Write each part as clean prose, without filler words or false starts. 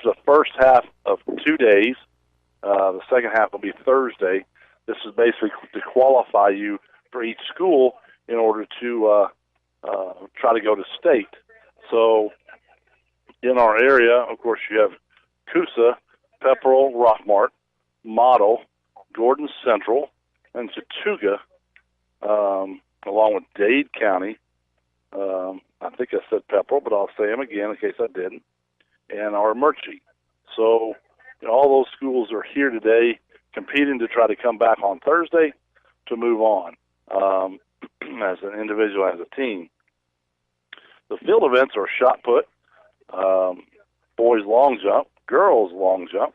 is the first half of 2 days. The second half will be Thursday. This is basically to qualify you for each school in order to try to go to state. So in our area, of course, you have Coosa, Pepperell, Rockmart, Model, Gordon Central, and Chattooga, along with Dade County. I think I said Pepperell, but I'll say them again in case I didn't, and our Murchie. So all those schools are here today competing to try to come back on Thursday to move on as an individual, as a team. The field events are shot put, boys long jump, girls long jump,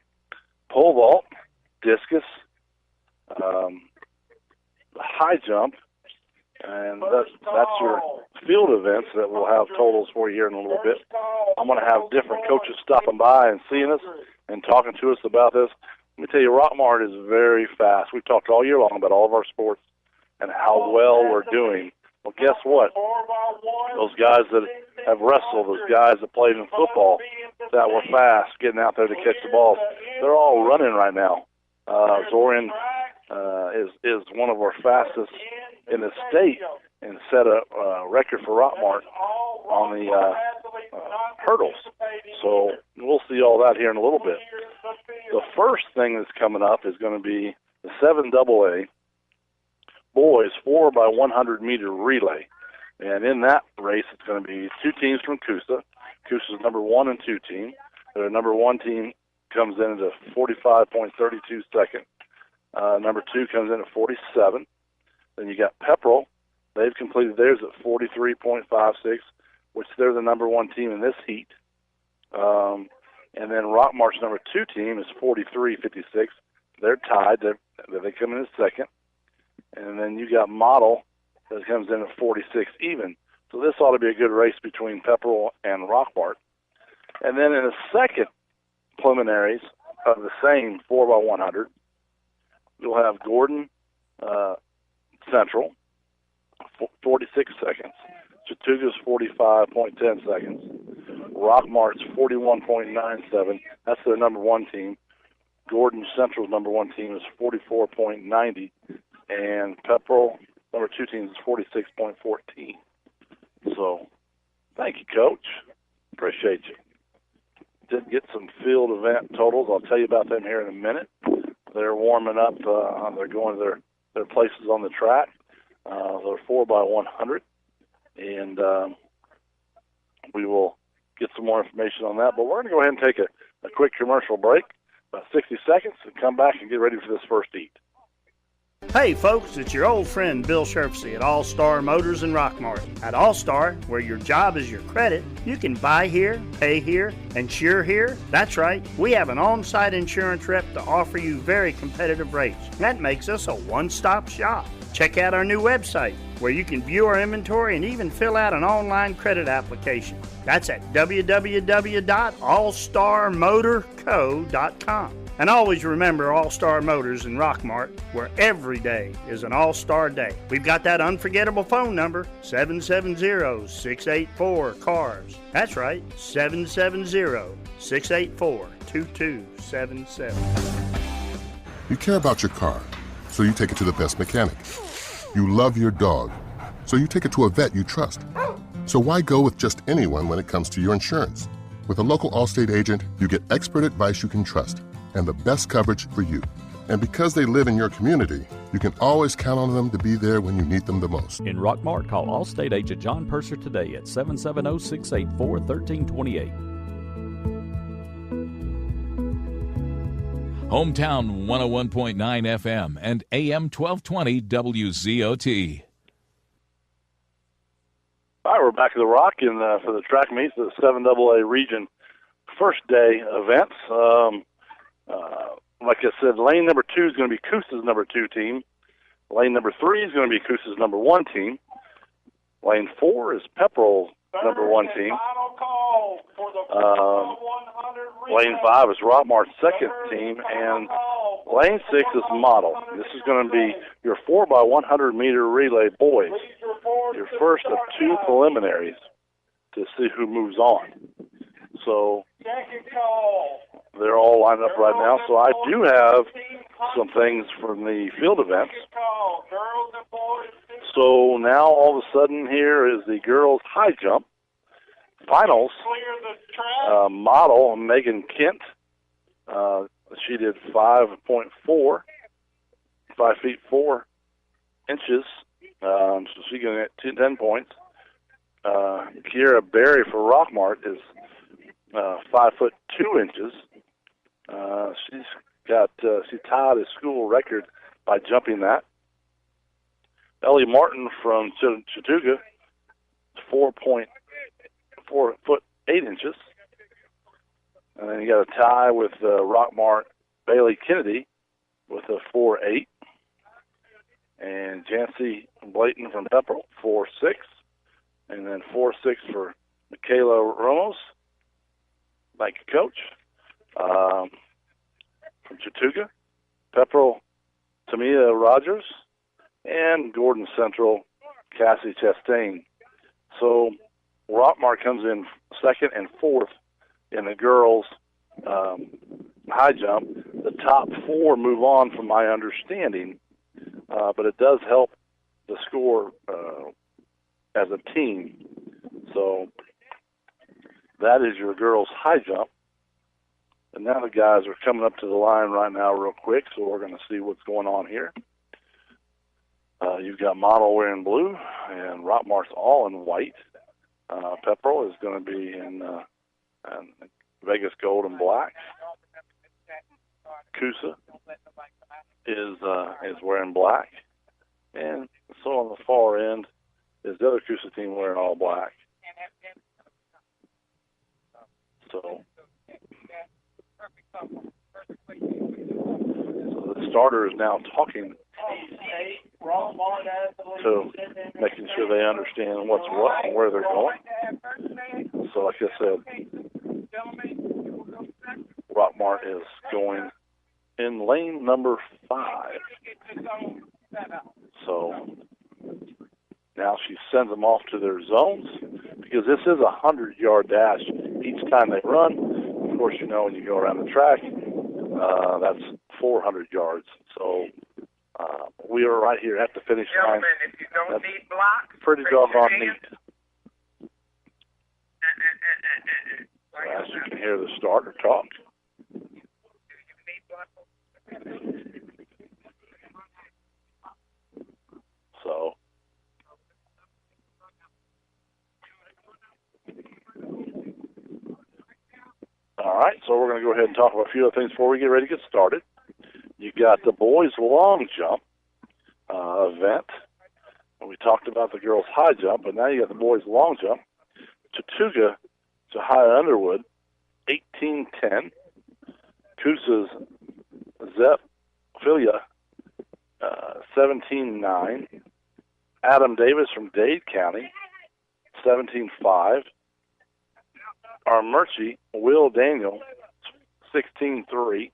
pole vault, discus, high jump, and that's your field events that we'll have totals for you here in a little bit. I'm going to have different coaches stopping by and seeing us and talking to us about this. Let me tell you, Rockmart is very fast. We've talked all year long about all of our sports and how well we're doing. Well, guess what? Those guys that have wrestled, those guys that played in football, that were fast, getting out there to catch the ball, they're all running right now. Zorian is one of our fastest in the state and set a record for Rockmart on the hurdles. So we'll see all that here in a little bit. The first thing that's coming up is going to be the 7AA boys 4x100 meter relay. And in that race, it's going to be two teams from Coosa. Coosa's number 1 and 2 team. Their number 1 team comes in at 45.32 seconds. Number 2 comes in at 47. Then you got Pepperell. They've completed theirs at 43.56, which they're the number 1 team in this heat. And then Rockmart's number 2 team is 43.56. They're tied. They come in as second. And then you got Model that comes in at 46 even. So this ought to be a good race between Pepperell and Rockmart. And then in the second preliminaries of the same 4x100, you'll have Gordon Central, 46 seconds. Chattooga's 45.10 seconds. Rockmart's 41.97. That's their number 1 team. Gordon Central's number 1 team is 44.90. And Pepperell, number 2 team, is 46.14. So, thank you, Coach. Appreciate you. Did get some field event totals. I'll tell you about them here in a minute. They're warming up. They're going to their places on the track. They're 4x100. And we will get some more information on that. But we're going to go ahead and take a quick commercial break, about 60 seconds, and come back and get ready for this first heat. Hey folks, it's your old friend Bill Sherfsey at All-Star Motors in Rockmart. At All-Star, where your job is your credit, you can buy here, pay here, insure here. That's right, we have an on-site insurance rep to offer you very competitive rates. That makes us a one-stop shop. Check out our new website, where you can view our inventory and even fill out an online credit application. That's at www.allstarmotorco.com. And always remember All-Star Motors in Rockmart, where every day is an All-Star Day. We've got that unforgettable phone number, 770-684-CARS. That's right, 770-684-2277. You care about your car, so you take it to the best mechanic. You love your dog, so you take it to a vet you trust. So why go with just anyone when it comes to your insurance? With a local Allstate agent, you get expert advice you can trust and the best coverage for you. And because they live in your community, you can always count on them to be there when you need them the most. In Rockmart, call Allstate agent John Purser today at 770-684-1328. Hometown 101.9 FM and AM 1220 WZOT. All right, we're back at the Rock for the track meets, the 7AA region first day events. Like I said, lane number 2 is going to be Coosa's number 2 team. Lane number 3 is going to be Coosa's number 1 team. Lane 4 is Pepperell's number 1 team. Lane 5 is Rockmart's second team, and lane 6 is Model. This is going to be your 4x100 meter relay boys. Your first of 2 preliminaries to see who moves on. So lining up right now. So I do have some things from the field events. So now all of a sudden here is the girls' high jump finals. Model Megan Kent. She did 5.4, 5 feet 4 inches. So she got 10 points. Kiera Berry for Rockmart is 5 foot 2 inches. She tied a school record by jumping that. Ellie Martin from Chattooga, 4.4 foot 8 inches. And then you got a tie with Rockmart Bailey Kennedy with a 4.8. And Jancy Blayton from Pepperell, 4.6. And then 4.6 for Michaela Ramos. Thank you, Coach. From Chattooga, Pepperell Tamia Rogers, and Gordon Central Cassie Chastain. So Rockmart comes in second and fourth in the girls' high jump. The top four move on, from my understanding, but it does help the score as a team. So that is your girls' high jump. And now the guys are coming up to the line right now real quick, so we're going to see what's going on here. You've got Model wearing blue, and Rockmart's all in white. Pepperell is going to be in Vegas gold and black. Coosa is wearing black. And so on the far end is the other Coosa team wearing all black. So the starter is now talking to making sure they understand what's what and where they're going. So like I said, Rockmart is going in lane number 5. So now she sends them off to their zones, because this is a 100-yard dash each time they run. Of course, you know, when you go around the track, that's 400 yards. So we are right here at the finish line. If you don't need blocks, pretty doggone neat. As you can hear the starter talk. So all right, so we're going to go ahead and talk about a few other things before we get ready to get started. You got the boys' long jump event. We talked about the girls' high jump, but now you got the boys' long jump. Chattooga to High Underwood, 18:10. Coosa's Zep Philia, 17:9. Adam Davis from Dade County, 17:5. Our Murchie, Will Daniel, 16:3.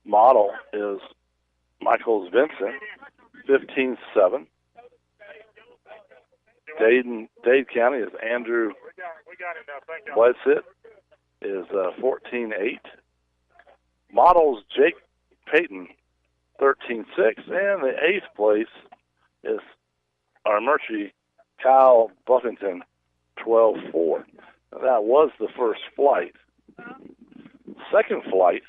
Model is Michaels Vincent, 15:7. Dade County is Andrew Bledsit, is 14:8. Models Jake Payton, 13.6, and the 8th place is our Murchie Kyle Buffington, 12.4. That was the first flight. Second flight,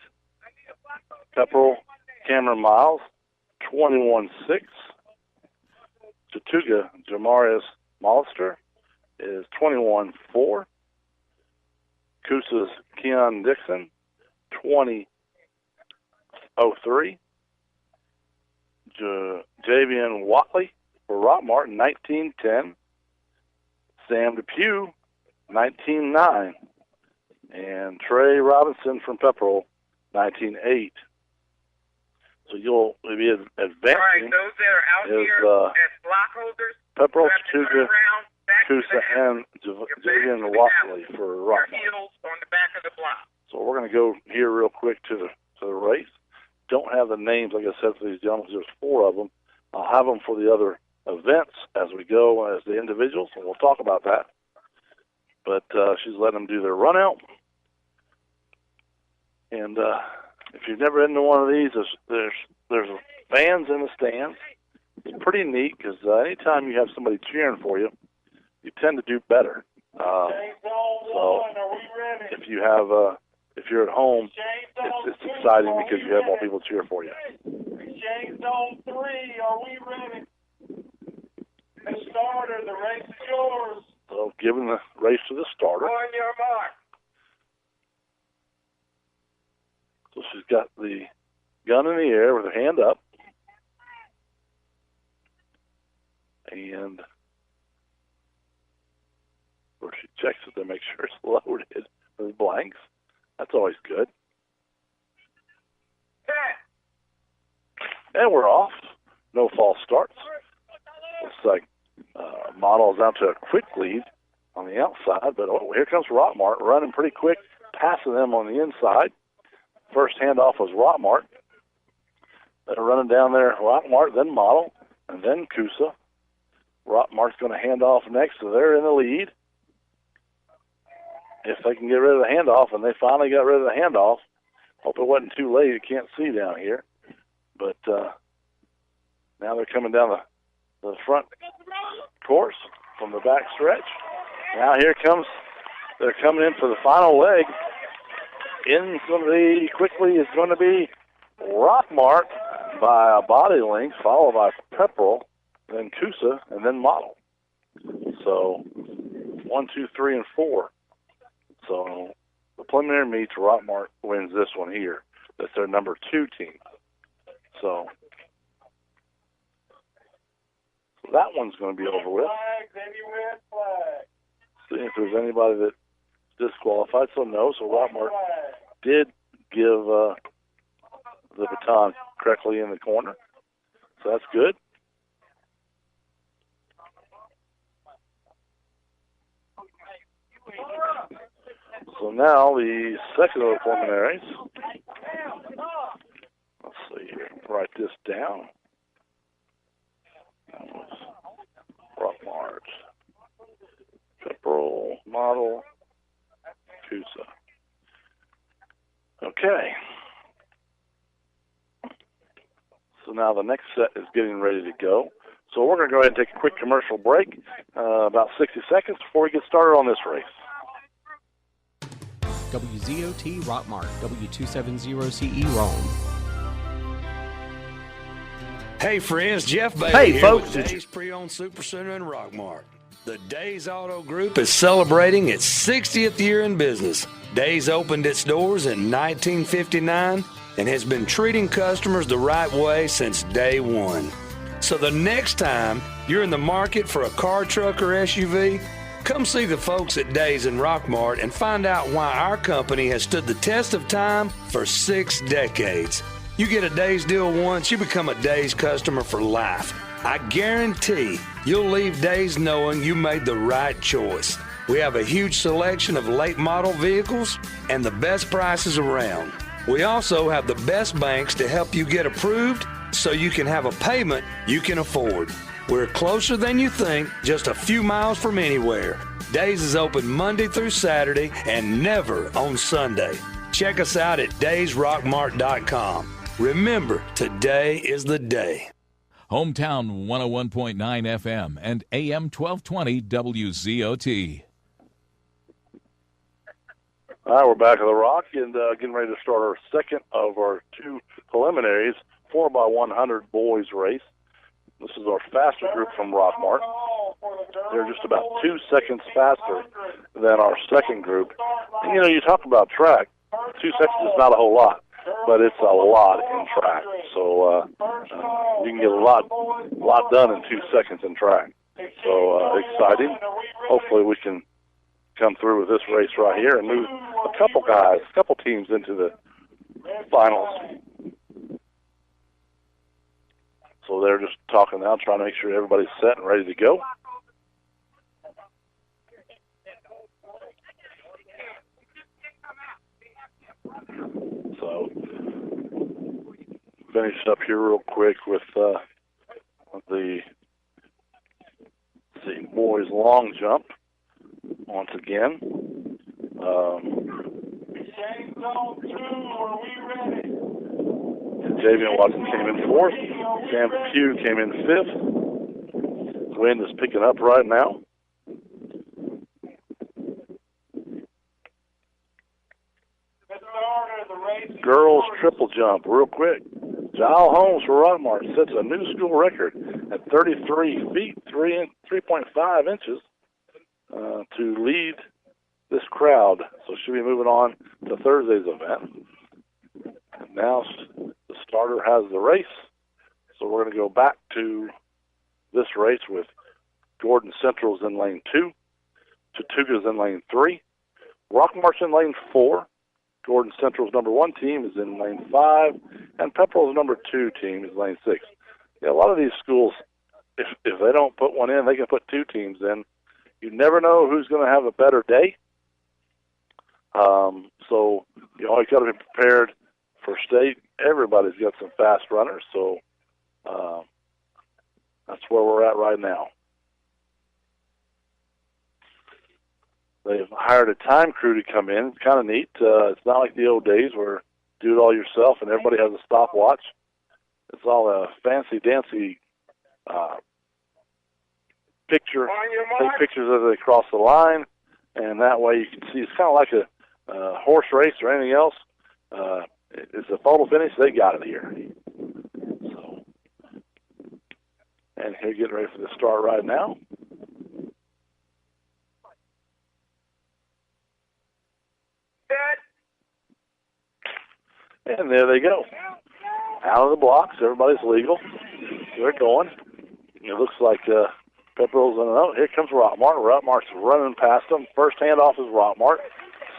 Pepperell Cameron Miles, 21.6. Chattooga Jamarius Mollister is 21.4. Coosa's Keon Dixon, 20.03. Javian Watley for Rockmart, 19.10. Sam Depew, 19.9. And Trey Robinson from Pepperell, 19.8. So you'll be advancing. Right, those that are out here as block holders, Pepperell, Chattooga, Coosa, and Javian Watley for Rockmart. Heels on the back of the block. So we're going to go here real quick to the race. Don't have the names, like I said, for these gentlemen. There's 4 of them. I'll have them for the other events as we go as the individuals, and we'll talk about that. But she's letting them do their run out. And if you've never been to one of these, there's fans in the stands. It's pretty neat because anytime you have somebody cheering for you, you tend to do better. So if you're at home, it's exciting because you have more people cheer for you. James on 3, are we ready? The starter, the race is yours. So giving the race to the starter. On your mark. So she's got the gun in the air with her hand up. And or she checks it to make sure it's loaded with blanks. That's always good. And we're off. No false starts. Looks like Model's out to a quick lead on the outside, but here comes Rockmart running pretty quick, passing them on the inside. First handoff was Rockmart. They're running down there, Rockmart, then Model, and then Kusa. Rockmart's going to hand off next, so they're in the lead. If they can get rid of the handoff, and they finally got rid of the handoff, hope it wasn't too late. You can't see down here. But now they're coming down the front course from the back stretch. Now they're coming in for the final leg. In going to be quickly is going to be Rockmart by a body length, followed by Pepperell, then Kusa, and then Model. So 1, 2, 3, and 4. So the preliminary meets, Rockmart wins this one here. That's their number 2 team. So that one's going to be over with. See if there's anybody that disqualified. So no. So Rockmart did give the baton correctly in the corner. So that's good. So now the second of the preliminaries. Let's see here. Write this down. Rockmart, Pepperell, Model, Kusa. Okay. So now the next set is getting ready to go. So we're going to go ahead and take a quick commercial break, about 60 seconds before we get started on this race. WZOT Rockmart, W270CE Rome. Hey friends, Jeff Bailey Hey here folks, with Days Pre-Owned Supercenter in Rockmart. The Days Auto Group is celebrating its 60th year in business. Days opened its doors in 1959 and has been treating customers the right way since day one. So the next time you're in the market for a car, truck, or SUV, come see the folks at Days in Rockmart and find out why our company has stood the test of time for 6 decades. You get a Days deal once, you become a Days customer for life. I guarantee you'll leave Days knowing you made the right choice. We have a huge selection of late model vehicles and the best prices around. We also have the best banks to help you get approved so you can have a payment you can afford. We're closer than you think, just a few miles from anywhere. Days is open Monday through Saturday and never on Sunday. Check us out at daysrockmart.com. Remember, today is the day. Hometown 101.9 FM and AM 1220 WZOT. All right, we're back at the Rock and getting ready to start our second of our 2 preliminaries, 4x100 boys race. This is our faster group from Rockmart. They're just about 2 seconds faster than our second group. And, you talk about track. 2 seconds is not a whole lot, but it's a lot in track. So you can get a lot done in 2 seconds in track. So exciting. Hopefully we can come through with this race right here and move a couple teams into the finals. So they're just talking now, trying to make sure everybody's set and ready to go. So finish up here real quick with the boys long jump once again. zone 2, are we ready? Javian Watson came in 4th. Sam Pugh came in 5th. Wind is picking up right now. Girls triple jump, real quick. Giles Holmes for Rockmart sets a new school record at 33 feet, 3.5 inches to lead this crowd. So she'll be moving on to Thursday's event. And now the starter has the race. So we're going to go back to this race with Gordon Central's in lane 2, Chattooga's in lane 3, Rockmart's in lane 4, Gordon Central's number 1 team is in lane 5, and Pepperell's number 2 team is lane 6. Yeah, a lot of these schools, if they don't put one in, they can put 2 teams in. You never know who's going to have a better day. So you always got to be prepared for state. Everybody's got some fast runners, so that's where we're at right now. They've hired a time crew to come in. It's kind of neat. It's not like the old days where do it all yourself and everybody has a stopwatch. It's all a fancy-dancy picture. Take pictures as they cross the line, and that way you can see. It's kind of like a horse race or anything else. It's a photo finish. They got it here. So, and here, getting ready for the start right now. And there they go. Out of the blocks. Everybody's legal. They're going. It looks like Pepperell's in a... Here comes Rockmart. Rockmart's running past them. First handoff is Rockmart.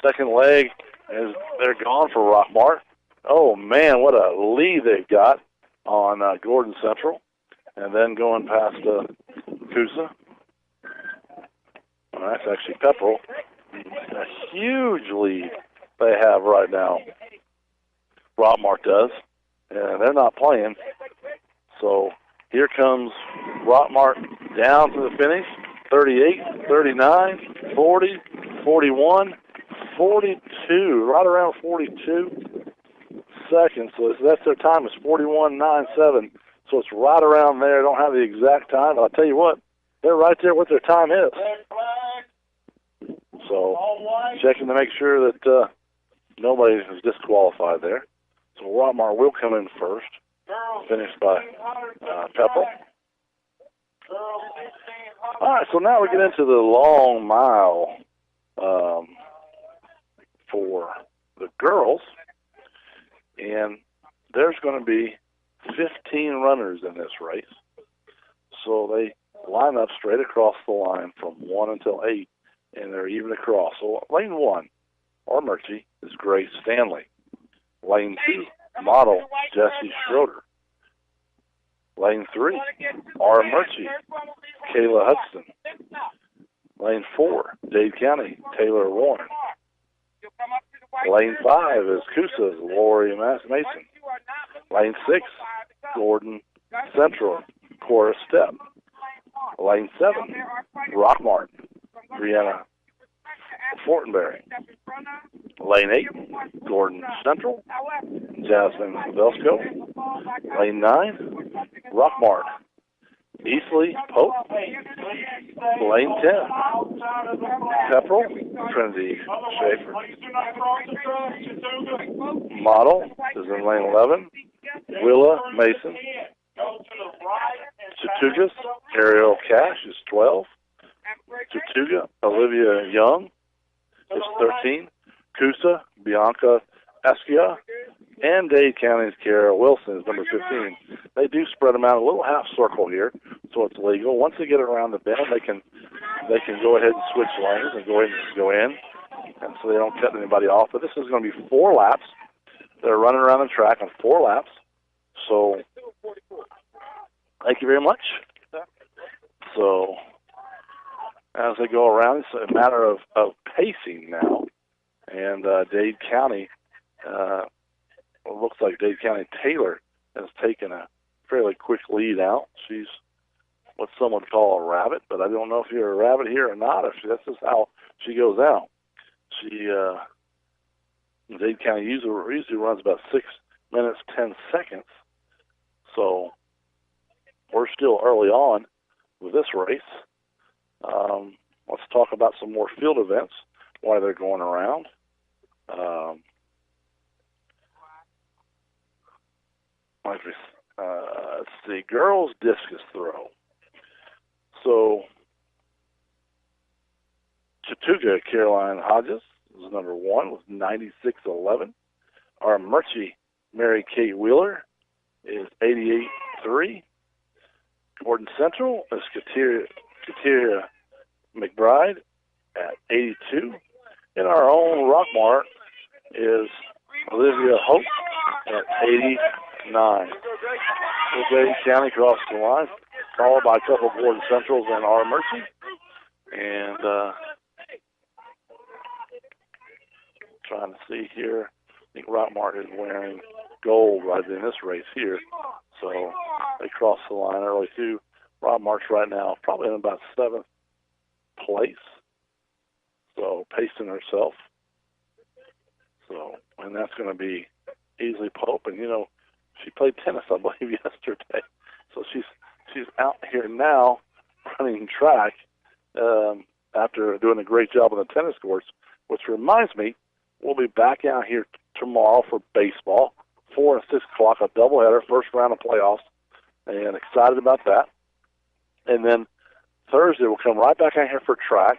Second leg is they're gone for Rockmart. Oh, man, what a lead they've got on Gordon Central. And then going past Coosa. Well, that's actually Pepperell. A huge lead they have right now. Rockmart does. And they're not playing. So here comes Rockmart down to the finish. 38, 39, 40, 41, 42, right around 42 seconds. So that's their time. It's 41.97. So it's right around there. I don't have the exact time, but I'll tell you what, they're right there what their time is. So checking to make sure that nobody is disqualified there. So Rockmart will come in first, finished by Pepperell. All right, so now we get into the long mile for the girls, and there's going to be 15 runners in this race. So they line up straight across the line from 1 until 8, and they're even across. So lane 1, Armurchie, is Grace Stanley. Lane 2, model Jesse Schroeder. Lane 3, Armurchie, Kayla Hudson. Lane 4, Dade County, Taylor Warren. Lane 5 is Coosa's Lori Mason. Lane 6, Gordon Central, Cora Stepp. Lane 7, Rockmart, Brianna Fortenberry. Lane 8, Gordon Central, Jasmine Velsko. Lane 9, Rockmart, Eastleigh Pope. Lane 10, Pepperell, Trinity Schaefer. Model is in lane 11, Willa Mason. Chattooga's Ariel Cash is 12. Chattooga, Olivia Young is 13. Coosa, Bianca Esquia. And Dade County's Kara Wilson is number 15. They do spread them out a little half circle here, so it's legal. Once they get around the bend, they can go ahead and switch lanes and go in, and so they don't cut anybody off. But this is going to be 4 laps. They're running around the track on 4 laps. So thank you very much. So as they go around, it's a matter of pacing now. And Dade County, it looks like Dade County Taylor has taken a fairly quick lead out. She's what some would call a rabbit, but I don't know if you're a rabbit here or not. If that's just how she goes out. She Dade County usually runs about 6 minutes, 10 seconds. So we're still early on with this race. Let's talk about some more field events while they're going around. Let's see, girls discus throw. So Chattooga Caroline Hodges is number 1 with 96.11. Our Murchie Mary Kate Wheeler is 88.3. Gordon Central is Katia McBride at 82. And our own Rockmart is Olivia Hope at 89. So Dade County crosses the line, followed by a couple of Gordon Centrals and our Mercy. And trying to see here, I think Rockmart is wearing gold right in this race here. So they crossed the line early too. Rockmart's right now probably in about 7th place. So pacing herself. So, and that's going to be Easley Pope. And, you know, she played tennis, I believe, yesterday. So she's out here now running track after doing a great job on the tennis courts, which reminds me, we'll be back out here tomorrow for baseball, 4 and 6 o'clock, a doubleheader, first round of playoffs, and excited about that. And then Thursday we'll come right back out here for track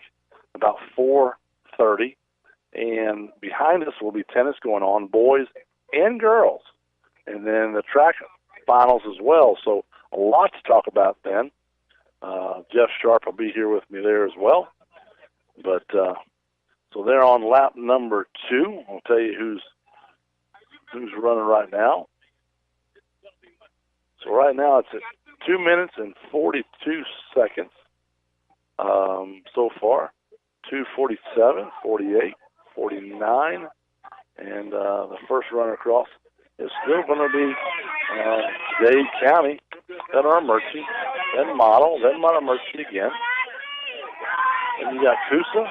about 4:30, and behind us will be tennis going on, boys and girls, and then the track finals as well. So a lot to talk about then. Jeff Sharp will be here with me there as well. But so they're on lap number 2. I'll tell you who's running right now. So right now it's at 2 minutes and 42 seconds so far. 2:47, 48, 49, and the first runner across is still going to be Dade County, then our Mercy, then Model, then Mother Mercy again. And you got Coosa,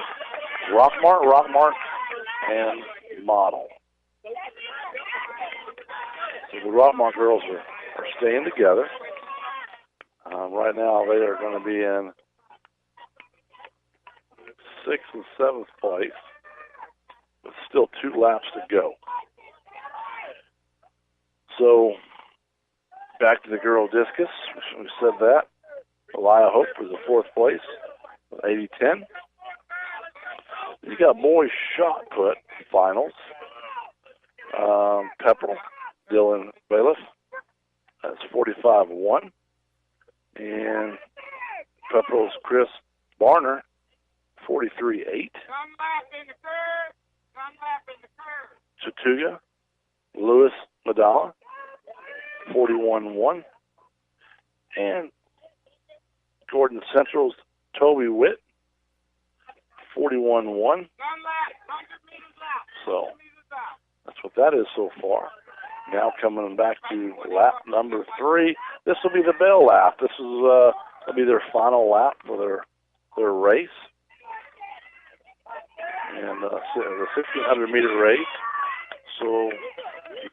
Rockmart, and Model. So the Rockmart girls are staying together. Right now they are going to be in 6th and 7th place, but still 2 laps to go. So back to the girl discus. We said that. Elia Hope is in 4th place with 80-10. You got boys shot put finals. Pepperell Dylan Bailiff, that's 45-1. And Pepperell's Chris Barner, 43-8. Chattooga Lewis Madala, 41-1. And Gordon Central's Toby Witt, 41-1. So that's what that is so far. Now coming back to lap number 3. This will be the bell lap. This is will be their final lap for their race. And the 1,600-meter race. So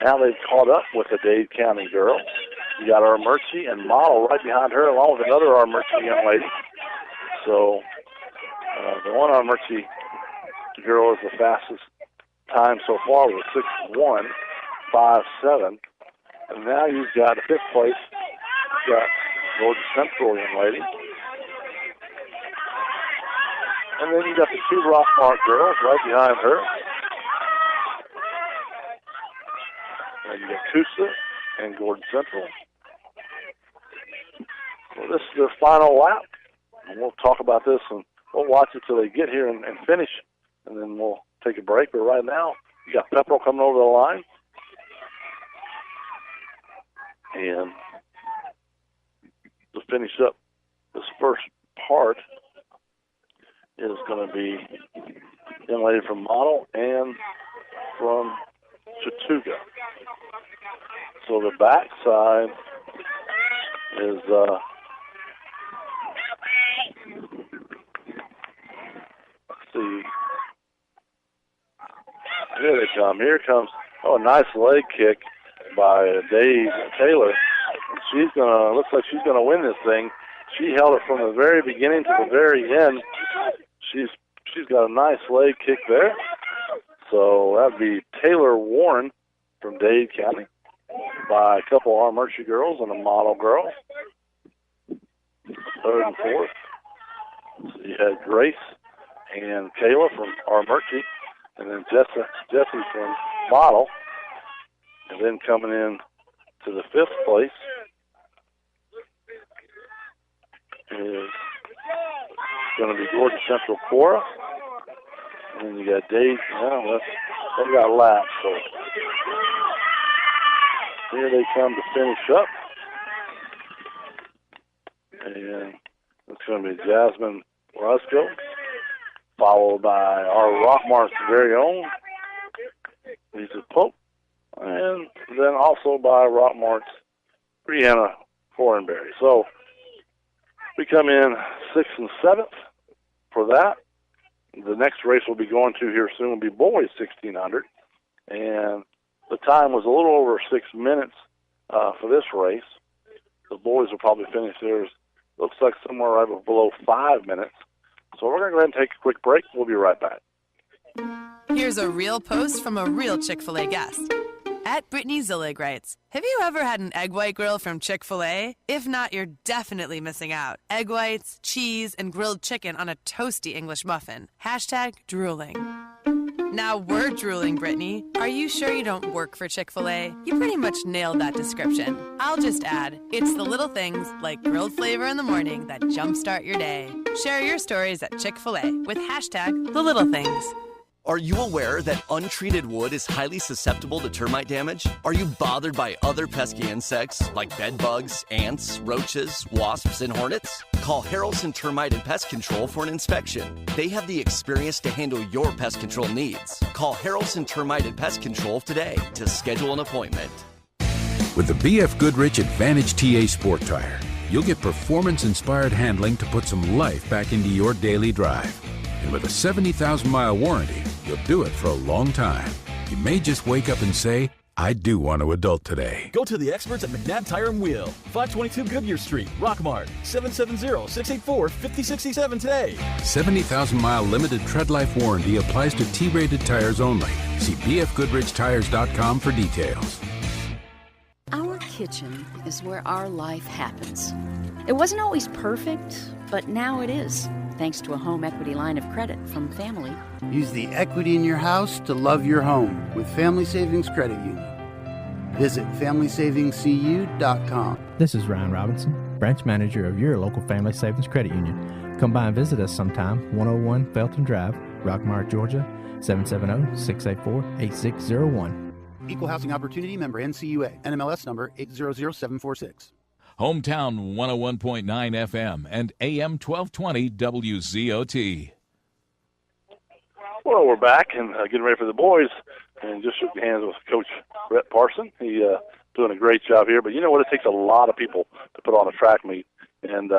now they've caught up with the Dade County girl. You got our Mercy and Model right behind her, along with another our Mercy young lady. So the one our Mercy girl is the fastest time so far with 6:1.57. And now you've got 5th place. You've got Gordon Central young lady. And then you got the 2 Rockmart girls right behind her. And you got Coosa and Gordon Central. Well, this is their final lap. And we'll talk about this and we'll watch it till they get here and finish. And then we'll take a break. But right now, you got Pepperell coming over the line. And to finish up this first part is going to be young lady from Model and from Chattooga. So the back side is let's see Here they come. Here comes, a nice leg kick by Dave Taylor. Looks like she's gonna win this thing. She held it from the very beginning to the very end. She's got a nice leg kick there. So that'd be Taylor Warren from Dade County by a couple Armuchee girls and a model girl. Third and fourth. So you had Grace and Kayla from Armuchee, and then Jessie from Model. And then coming in to the fifth place is going to be Gordon Central Cora. And then you got Dave. They got laps. So here they come to finish up. And it's going to be Jasmine Roscoe, followed by our Rockmart's very own Lisa Pope, and then also by Rockmart's Brianna Forenberry. So we come in 6th and 7th for that. The next race we'll be going to here soon will be boys 1600, and the time was a little over 6 minutes for this race. The boys will probably finish theirs, looks like somewhere right below 5 minutes. So we're going to go ahead and take a quick break. We'll be right back. Here's a real post from a real Chick-fil-A guest. At Brittany Zillig writes, have you ever had an egg white grill from Chick-fil-A? If not, you're definitely missing out. Egg whites, cheese, and grilled chicken on a toasty English muffin. #drooling. Now we're drooling, Brittany. Are you sure you don't work for Chick-fil-A? You pretty much nailed that description. I'll just add, it's the little things like grilled flavor in the morning that jumpstart your day. Share your stories at Chick-fil-A with #TheLittleThings. Are you aware that untreated wood is highly susceptible to termite damage? Are you bothered by other pesky insects like bed bugs, ants, roaches, wasps, and hornets? Call Harrelson Termite and Pest Control for an inspection. They have the experience to handle your pest control needs. Call Harrelson Termite and Pest Control today to schedule an appointment. With the BF Goodrich Advantage TA Sport Tire, you'll get performance-inspired handling to put some life back into your daily drive. And with a 70,000-mile warranty, you'll do it for a long time. You may just wake up and say, I do want to adult today. Go to the experts at McNabb Tire and Wheel, 522 Goodyear Street, Rockmart, 770-684-5067 today. 70,000-mile limited tread life warranty applies to T-rated tires only. See bfgoodrichtires.com for details. Our kitchen is where our life happens. It wasn't always perfect, but now it is, thanks to a home equity line of credit from Family. Use the equity in your house to love your home with Family Savings Credit Union. Visit FamilySavingsCU.com. This is Ryan Robinson, branch manager of your local Family Savings Credit Union. Come by and visit us sometime, 101 Felton Drive, Rockmart, Georgia, 770-684-8601. Equal Housing Opportunity member NCUA, NMLS number 800746. Hometown 101.9 FM and AM 1220 WZOT. Well, we're back and getting ready for the boys, and just shook hands with Coach Brett Parson. He doing a great job here. But you know what? It takes a lot of people to put on a track meet, and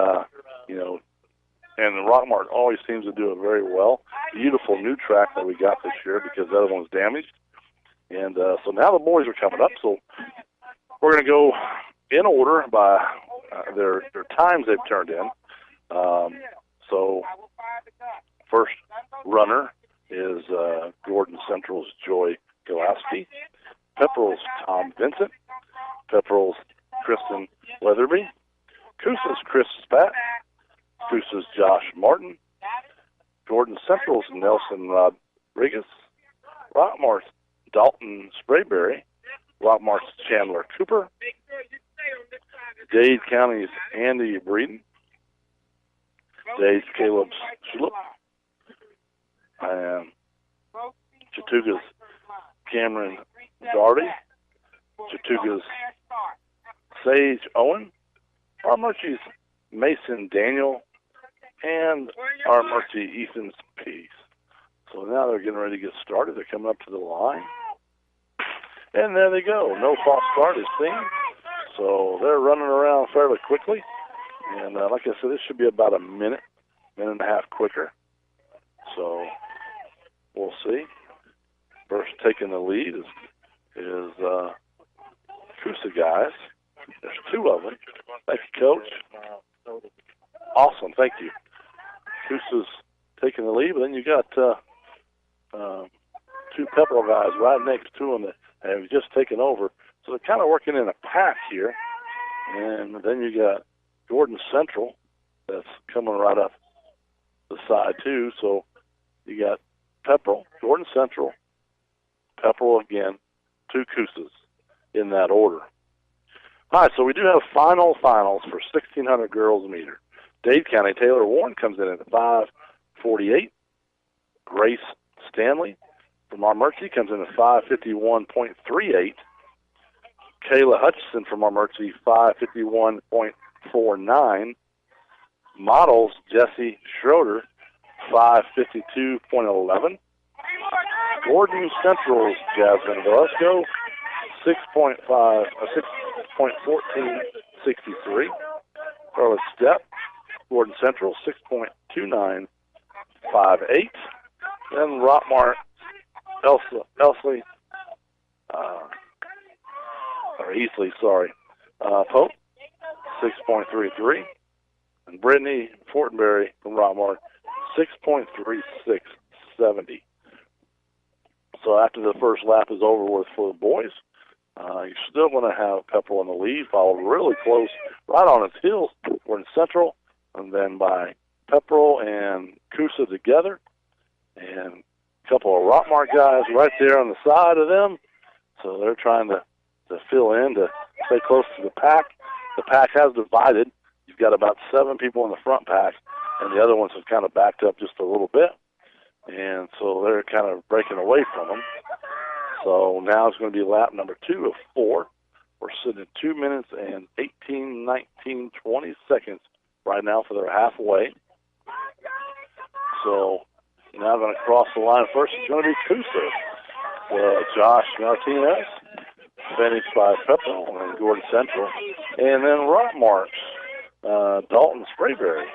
and Rockmart always seems to do it very well. Beautiful new track that we got this year because the other one was damaged, and so now the boys are coming up. So we're going to go in order by their times they've turned in. So first runner is Gordon Central's Joy Gillespie, Pepperell's Tom Vincent, Pepperell's Kristen Weatherby, Coosa's Chris Spat, Coosa's Josh Martin, Gordon Central's Nelson Rodriguez, Rockmart's Dalton Sprayberry, Rockmart's Chandler Cooper, Dade County's Andy Breeden, Dade's Caleb Schlupp, and Chattooga's Cameron Darty, Chattooga's Sage Owen, Armuchee's Mason Daniel, and Armuchee Ethan's Peace. So now they're getting ready to get started. They're coming up to the line. And there they go. No false start is seen. So they're running around fairly quickly. And like I said, this should be about a minute and a half quicker. So we'll see. First taking the lead is Coosa guys. There's two of them. Thank you, Coach. Awesome, thank you. Coosa's taking the lead, but then you got two Pepperell guys right next to them that have just taken over. So they're kind of working in a pack here. And then you got Gordon Central that's coming right up the side too. So you got Pepperell, Gordon Central, Pepperell again, two Coosas in that order. All right, so we do have finals for 1,600 girls meter. Dade County, Taylor Warren comes in at 5:48. Grace Stanley from Armurchie comes in at 5:51.38. Kayla Hutchison from Armurchie, 5:51.49. Models, Jesse Schroeder, 5:52.11. Gordon Central's Jasmine Velasco, 6.1463. Carla Stepp, Gordon Central, 6.2958. Then Rockmart, Pope, 6.33. And Brittany Fortenberry from Rockmart, 6.3670. So after the first lap is over with for the boys, you're still going to have Pepperell in the lead, followed really close, right on its heels. We're in Central, and then by Pepperell and Coosa together, and a couple of Rockmart guys right there on the side of them. So they're trying to fill in, to stay close to the pack. The pack has divided. You've got about 7 people in the front pack, and the other ones have kind of backed up just a little bit. And so they're kind of breaking away from them. So now it's going to be lap number 2 of 4. We're sitting at 2 minutes and 18, 19, 20 seconds right now for their halfway. So now going to cross the line first. It's going to be Coosa. Josh Martinez, finished by Pepperell and Gordon Central. And then Rockmart, Dalton Sprayberry,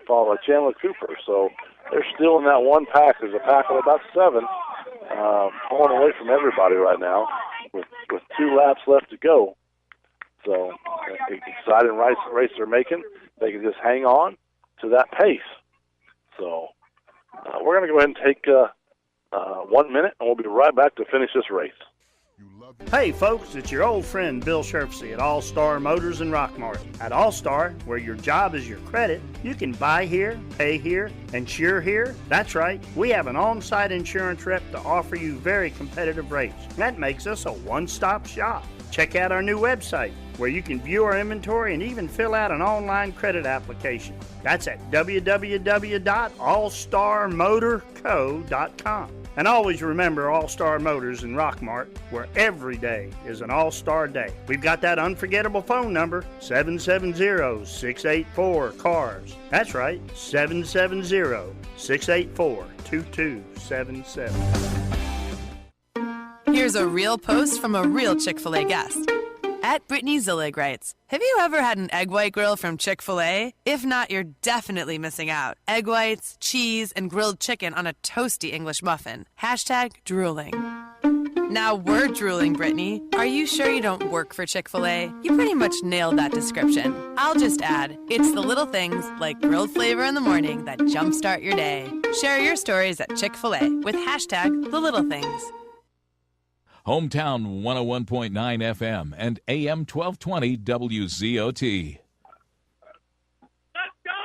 followed by Chandler Cooper. So they're still in that one pack. There's a pack of about 7 pulling away from everybody right now with 2 laps left to go. So exciting race they're making. They can just hang on to that pace. So we're going to go ahead and take 1 minute, and we'll be right back to finish this race. Hey folks, it's your old friend Bill Sherfsey at All-Star Motors in Rockmart. At All-Star, where your job is your credit, you can buy here, pay here, insure here. That's right, we have an on-site insurance rep to offer you very competitive rates. That makes us a one-stop shop. Check out our new website, where you can view our inventory and even fill out an online credit application. That's at www.allstarmotorco.com. And always remember All-Star Motors in Rockmart, where every day is an All-Star Day. We've got that unforgettable phone number, 770-684-CARS. That's right, 770-684-2277. Here's a real post from a real Chick-fil-A guest. At Brittany Zillig writes, have you ever had an egg white grill from Chick-fil-A? If not, you're definitely missing out. Egg whites, cheese, and grilled chicken on a toasty English muffin. #drooling. Now we're drooling, Brittany. Are you sure you don't work for Chick-fil-A? You pretty much nailed that description. I'll just add, it's the little things like grilled flavor in the morning that jumpstart your day. Share your stories at Chick-fil-A with #thelittlethings. Hometown 101.9 FM and AM 1220 WZOT.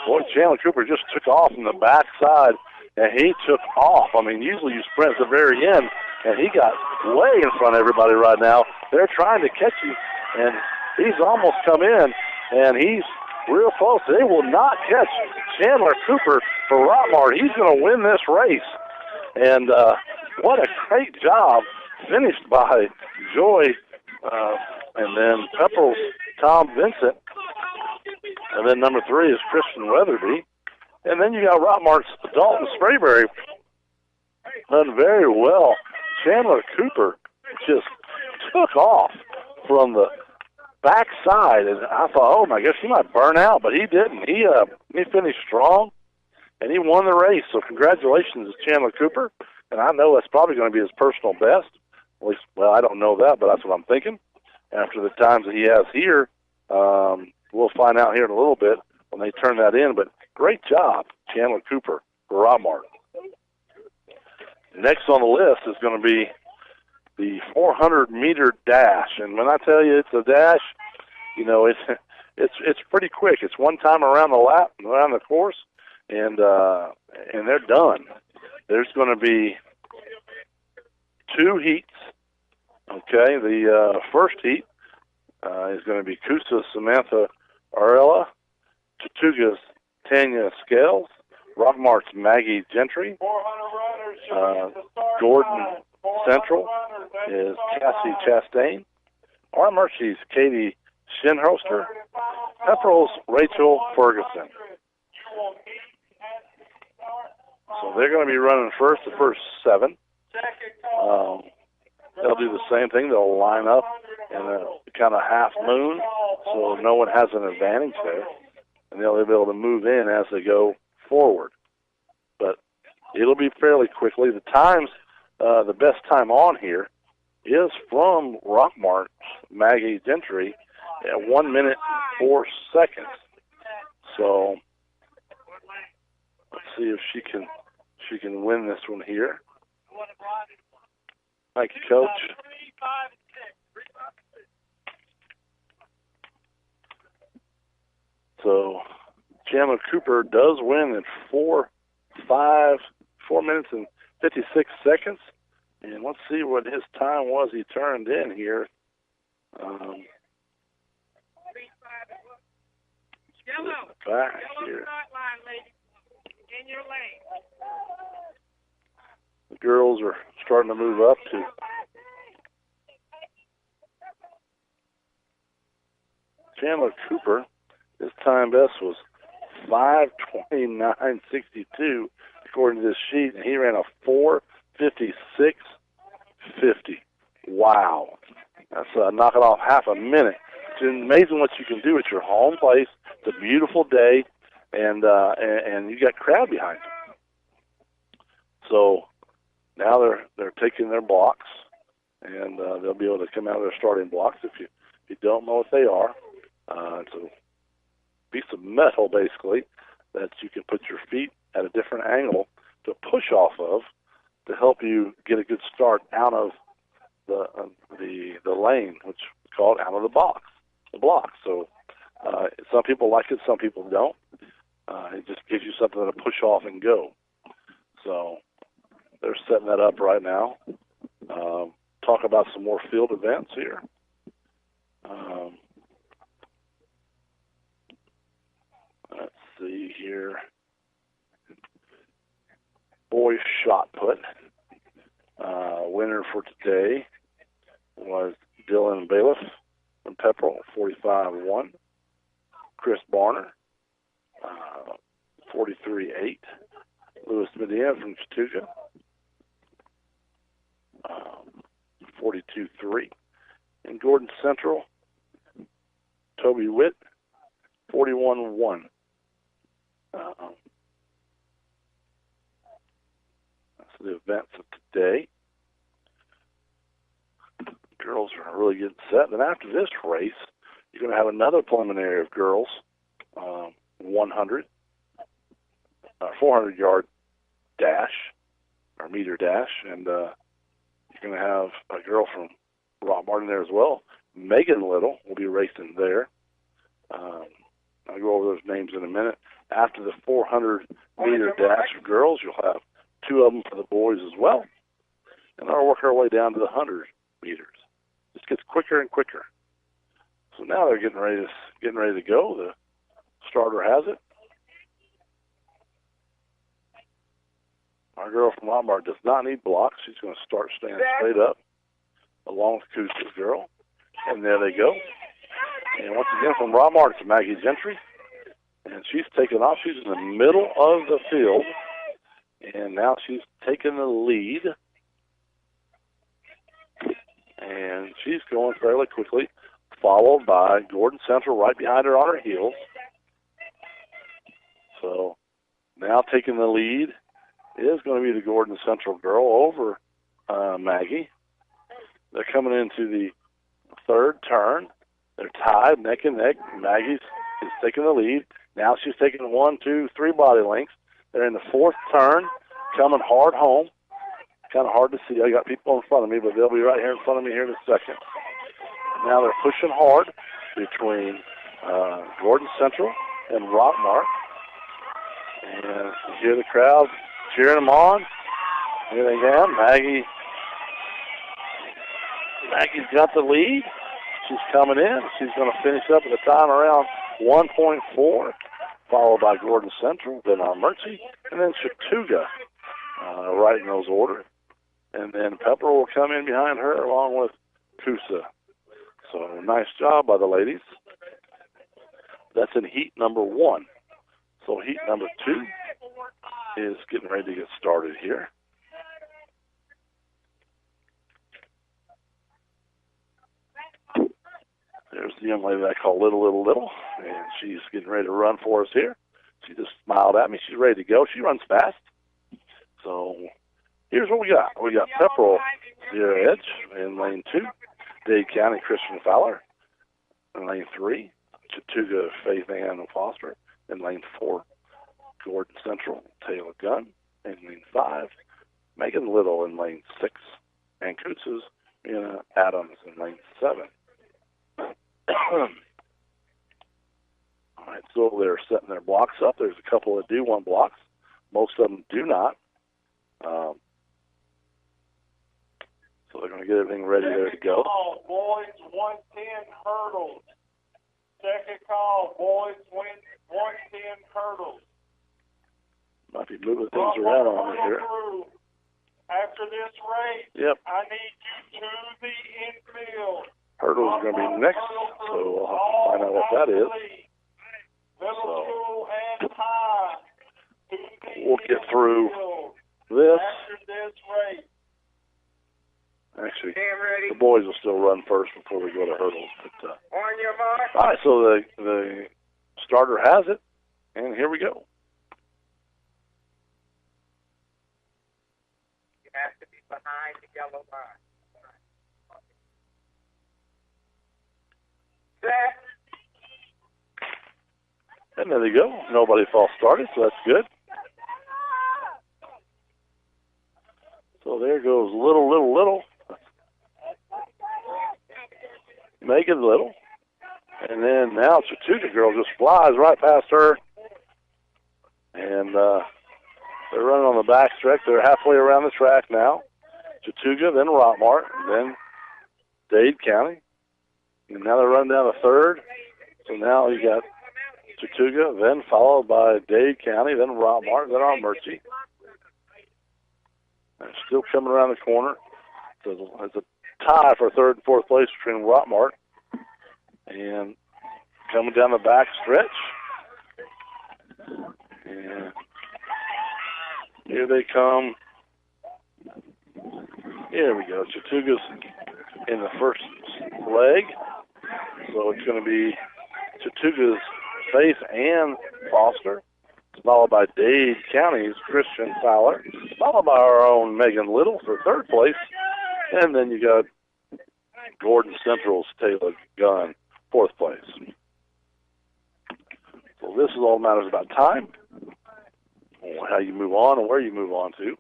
Boy, Chandler Cooper just took off from the backside, and he took off. I mean, usually you sprint at the very end, and he got way in front of everybody right now. They're trying to catch him, and he's almost come in, and he's real close. They will not catch Chandler Cooper for Rockmart. He's going to win this race. And what a great job. Finished by Joy, and then Pepperell's Tom Vincent, and then number 3 is Christian Weatherby, and then you got Rockmart's Dalton Sprayberry, done very well. Chandler Cooper just took off from the backside, and I thought, oh my gosh, he might burn out, but he didn't. He finished strong, and he won the race. So congratulations to Chandler Cooper. And I know that's probably going to be his personal best. At least, well, I don't know that, but that's what I'm thinking. After the times that he has here, we'll find out here in a little bit when they turn that in. But great job, Chandler Cooper for Rockmart. Next on the list is going to be the 400-meter dash. And when I tell you it's a dash, you know, it's pretty quick. It's one time around the lap, around the course, and they're done. There's going to be 2 heats. Okay, the first heat is going to be Kusa Samantha Arella, Tortuga's Tanya Scales, Rockmart's Maggie Gentry, Gordon Central is Cassie Chastain, Armurchie's Katie Shinholster, Pepperell's Rachel Ferguson. So they're going to be running first, the first 7. They'll do the same thing. They'll line up in a kind of half moon, so no one has an advantage there, and they'll be able to move in as they go forward. But it'll be fairly quickly. The times, the best time on here is from Rockmart's Maggie Gentry at 1 minute 4 seconds. So let's see if she can win this one here. Thank you, Coach. So Chandler Cooper does win at 4 minutes and 56 seconds. And let's see what his time was he turned in here. Back here. The girls are starting to move up to Chandler Cooper. His time best was 5:29.62 according to this sheet, and he ran a 4:56.50. Wow, that's knocking off half a minute. It's amazing what you can do at your home place. It's a beautiful day, and you got crowd behind you. So now they're taking their blocks, and they'll be able to come out of their starting blocks. If you don't know what they are, it's a piece of metal basically that you can put your feet at a different angle to push off of to help you get a good start out of the lane, which is called out of the box, the block. So some people like it, some people don't. It just gives you something to push off and go. So they're setting that up right now. Talk about some more field events here. Let's see here. Boys shot put. Winner for today was Dylan Bailiff from Pepperell, 45-1. Chris Barner, 43-8. Louis Medina from Chattooga, 42-3. And Gordon Central, Toby Witt, 41-1. That's the events of today. Girls are really getting set. And after this race, you're going to have another preliminary of girls, 400-yard dash, or meter dash, and you're going to have a girl from Rockmart in there as well. Megan Little will be racing there. I'll go over those names in a minute. After the 400-meter dash for girls, you'll have 2 of them for the boys as well. And I'll work our way down to the 100 meters. It gets quicker and quicker. So now they're getting ready to go. The starter has it. Our girl from Rockmart does not need blocks. She's going to start standing straight up along with Kusa's girl. And there they go. And once again from Rockmart, it's Maggie Gentry. And she's taking off. She's in the middle of the field. And now she's taking the lead. And she's going fairly quickly, followed by Gordon Central right behind her on her heels. So now taking the lead is going to be the Gordon Central girl over Maggie. They're coming into the third turn. They're tied neck and neck. Maggie is taking the lead. Now she's taking 1, 2, 3 body lengths. They're in the fourth turn, coming hard home. Kind of hard to see. I got people in front of me, but they'll be right here in front of me here in a second. Now they're pushing hard between Gordon Central and Rockmart. And you hear the crowd cheering them on. Here they go. Maggie's got the lead. She's coming in. She's going to finish up at a time around 1.4, followed by Gordon Central, then Mercy, and then Chattooga, right in those order. And then Pepperell will come in behind her along with Coosa. So nice job by the ladies. That's in heat number 1. So heat number 2 is getting ready to get started here. There's the young lady that I call Little, and she's getting ready to run for us here. She just smiled at me. She's ready to go. She runs fast. So here's what we got. We got Pepperell, Sierra Edge in lane 2, Dade County, Christian Fowler in lane 3, Chattooga, Faith Ann Foster in lane 4, Gordon Central, Taylor Gunn in lane 5, Megan Little in lane 6, and Coots's Adams in lane 7. All right, so they're setting their blocks up. There's a couple that do want blocks. Most of them do not. So they're going to get everything ready there to go. Call, boys, 110 hurdles. Second call, boys, 110 hurdles. Might be moving things around on me here. After this race, yep. I need you to the infield. Hurdles are going to be next, so we'll have to find out what that is. So we'll get through this. Actually, the boys will still run first before we go to hurdles. But, all right, so the starter has it, and here we go. You have to be behind the yellow line. And there they go. Nobody false started, so that's good. So there goes Little. Megan Little. And then now Chattooga girl just flies right past her. And they're running on the back stretch. They're halfway around the track now. Chattooga, then Rockmart, then Dade County. And now they're running down the third. So now you got Chattooga, then followed by Dade County, then Rockmart, then Mercy. They're still coming around the corner. So it's a tie for third and fourth place between Rockmart. And coming down the back stretch. And here they come. Here we go. Chattooga's in the first leg. So it's going to be Chattooga's Faith Ann Foster, followed by Dade County's Christian Fowler, followed by our own Megan Little for third place. And then you got Gordon Central's Taylor Gunn, fourth place. So this is all matters about time, how you move on and where you move on to.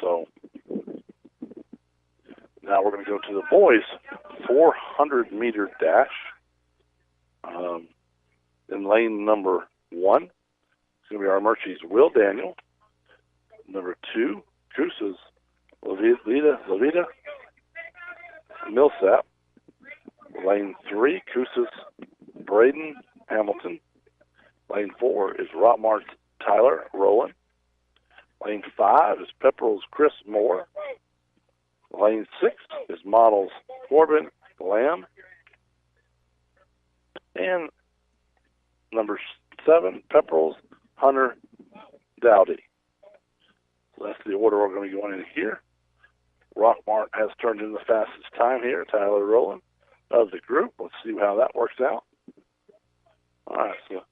So now we're going to go to the boys' 400-meter dash. In lane number 1, it's going to be our Mercy's Will Daniel. Number 2, Coosa's Levita Millsap. Lane 3, Coosa's Braden Hamilton. Lane 4 is Rockmart's Tyler Rowland. Lane 5 is Pepperell's Chris Moore. Lane 6 is Models Corbin Lamb. And number 7, Pepperell's Hunter Dowdy. So that's the order we're going to go in here. Rockmart has turned in the fastest time here, Tyler Rowland, of the group. Let's see how that works out. All right, so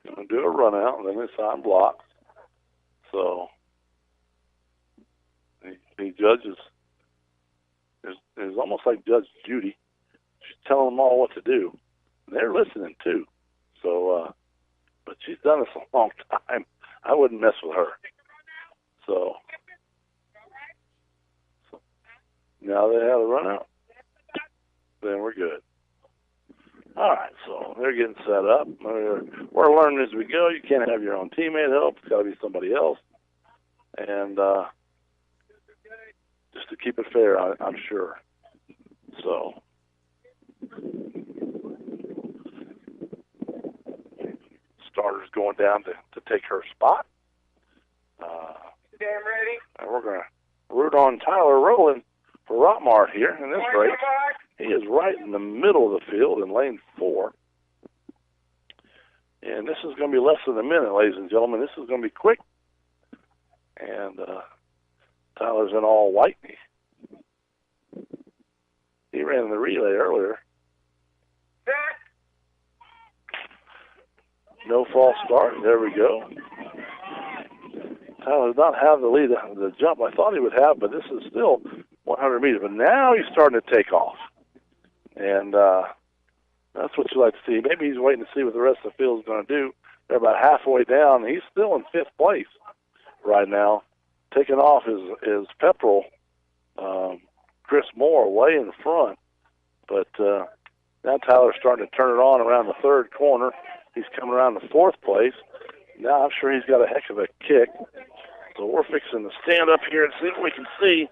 I'm going to do a run out, and then assign blocks. So he judges. It's almost like Judge Judy. She's telling them all what to do. And they're listening too. So, but she's done this a long time. I wouldn't mess with her. So now they have a run out. Then we're good. All right, so they're getting set up. We're learning as we go. You can't have your own teammate help. It's got to be somebody else. And just to keep it fair, I'm sure. So starter's going down to take her spot. Damn ready. And we're going to root on Tyler Rowland for Rockmart here in this race. He is right in the middle of the field in lane 4. And this is going to be less than a minute, ladies and gentlemen. This is going to be quick. And Tyler's in all white. He ran the relay earlier. No false start. There we go. Tyler did not have the lead, the jump I thought he would have, but this is still 100 meters. But now he's starting to take off. And that's what you like to see. Maybe he's waiting to see what the rest of the field is going to do. They're about halfway down. He's still in 5th place right now. Taking off is Pepperell, Chris Moore way in front. But now Tyler's starting to turn it on around the 3rd corner. He's coming around the 4th place. Now I'm sure he's got a heck of a kick. So we're fixing to stand up here and see what we can see.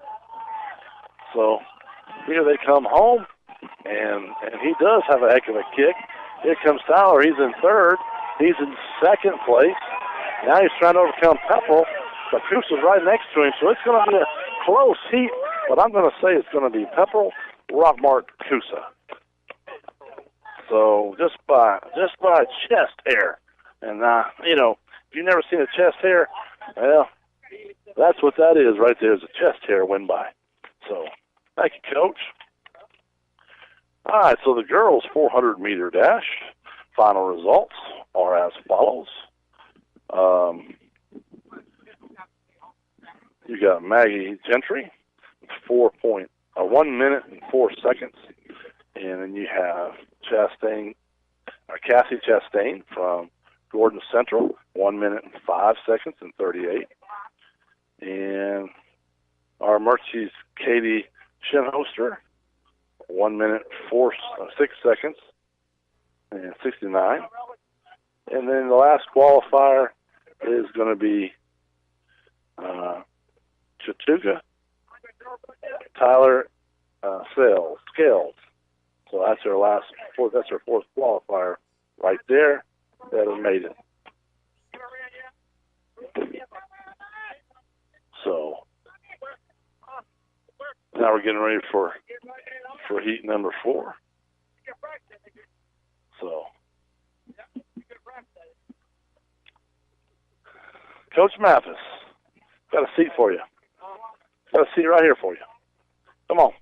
So here they come home, and he does have a heck of a kick. Here comes Tyler. He's in 3rd. He's in 2nd place. Now he's trying to overcome Pepperell, but Coosa's right next to him, so it's going to be a close heat, but I'm going to say it's going to be Pepperell, Rockmart, Coosa. So just by a chest hair. And, you know, if you've never seen a chest hair, well, that's what that is right there, is a chest hair win by. So, thank you, Coach. All right, so the girls' 400-meter dash final results are as follows. You got Maggie Gentry, 1 minute and 4 seconds. And then you have Cassie Chastain from Gordon Central, 1 minute and 5 seconds and 38. And our Murchie's Katie Shinhoster, 1 minute 6 seconds and 69. And then the last qualifier is going to be Chattooga Tyler Scales. So that's our that's our 4th qualifier right there that has made it. So now we're getting ready for heat number 4. So Coach Mathis, got a seat for you. Got a seat right here for you. Come on.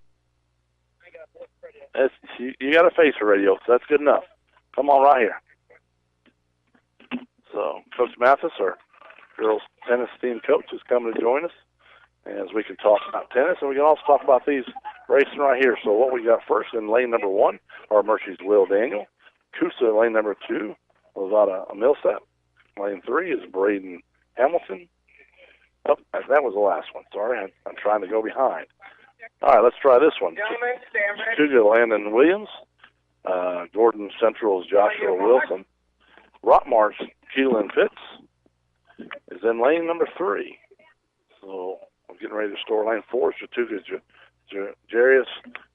You got a face for radio, so that's good enough. Come on right here. So Coach Mathis, our girls tennis team coach, is coming to join us as we can talk about tennis, and we can also talk about these racing right here. So what we got first in lane number 1, our Murchie's Will Daniel. Coosa, lane number 2, Lozada Millsap. Lane 3 is Braden Hamilton. Oh, that was the last one. Sorry, I'm trying to go behind. All right, let's try this one. Chattooga, Landon Williams. Gordon Central's Joshua Wilson. Rockmart's Keelan Fitz is in lane number 3. So I'm getting ready to store lane 4. Chattooga's Jarius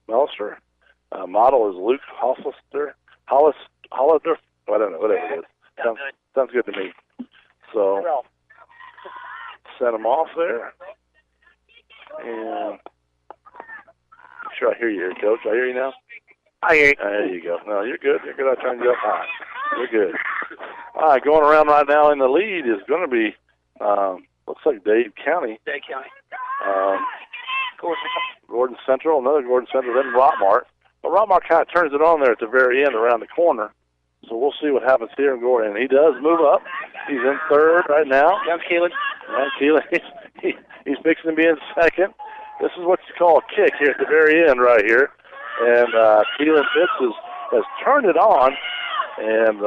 Mellister. Model is Luke Hollister. I don't know, whatever it is. Sounds good to me. So set him off there. And I'm sure I hear you here, Coach. I hear you now? I hear you. There you go. No, you're good. You're good. I turned you up high. You're good. All right, going around right now in the lead is going to be, looks like Dade County. Dade County. Gordon Central, another Gordon Central, then Rockmart. But Rockmart kind of turns it on there at the very end around the corner. So we'll see what happens here in Gordon. And he does move up. He's in third right now. Young Keelan. And Keelan, he's fixing to be in second. This is what you call a kick here at the very end right here. And Keelan Fitz has turned it on. And,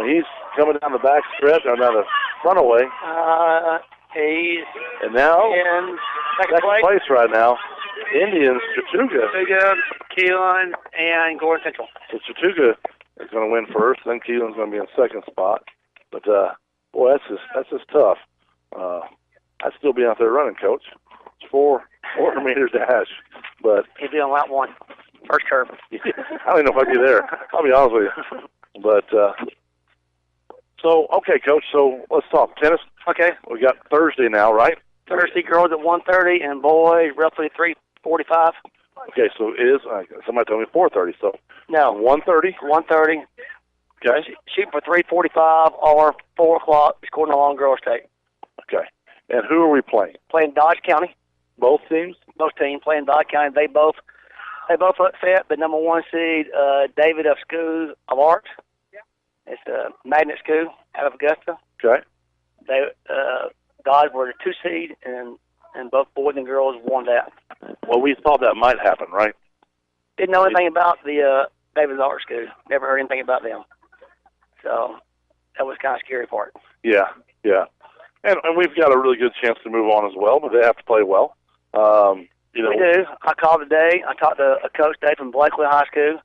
he's coming down the back stretch, or down the front away. He's and now in second place right now. Indians, Chattooga. Keelan, and Gordon Central. So Chattooga is going to win first, then Keelan's going to be in second spot. But, boy, that's just tough. I'd still be out there running, Coach. It's 400-meter dash. But he'd be on lap 1, first curve. I don't even know if I'd be there. I'll be honest with you. But, so, okay, Coach, so let's talk tennis. Okay. We got Thursday now, right? Thursday, girls at 1:30 and boys roughly 3:45. Okay, so it is, somebody told me 4:30, so. No. 1:30? 1:30. Okay. Shoot for 3:45 or 4 o'clock, scoring a long girls state. Okay. And who are we playing? Playing Dodge County. Both teams? Both teams playing Dodge County. They both upset the number 1 seed, David of School of Arts. It's a magnet school out of Augusta. Okay. They Dodge were the 2 seed, and both boys and girls won that. Well, we thought that might happen, right? Didn't know anything about the David's Art School. Never heard anything about them. So that was kind of scary part. Yeah. And we've got a really good chance to move on as well, but they have to play well. We do. I called today. I talked to a coach today from Blakely High School.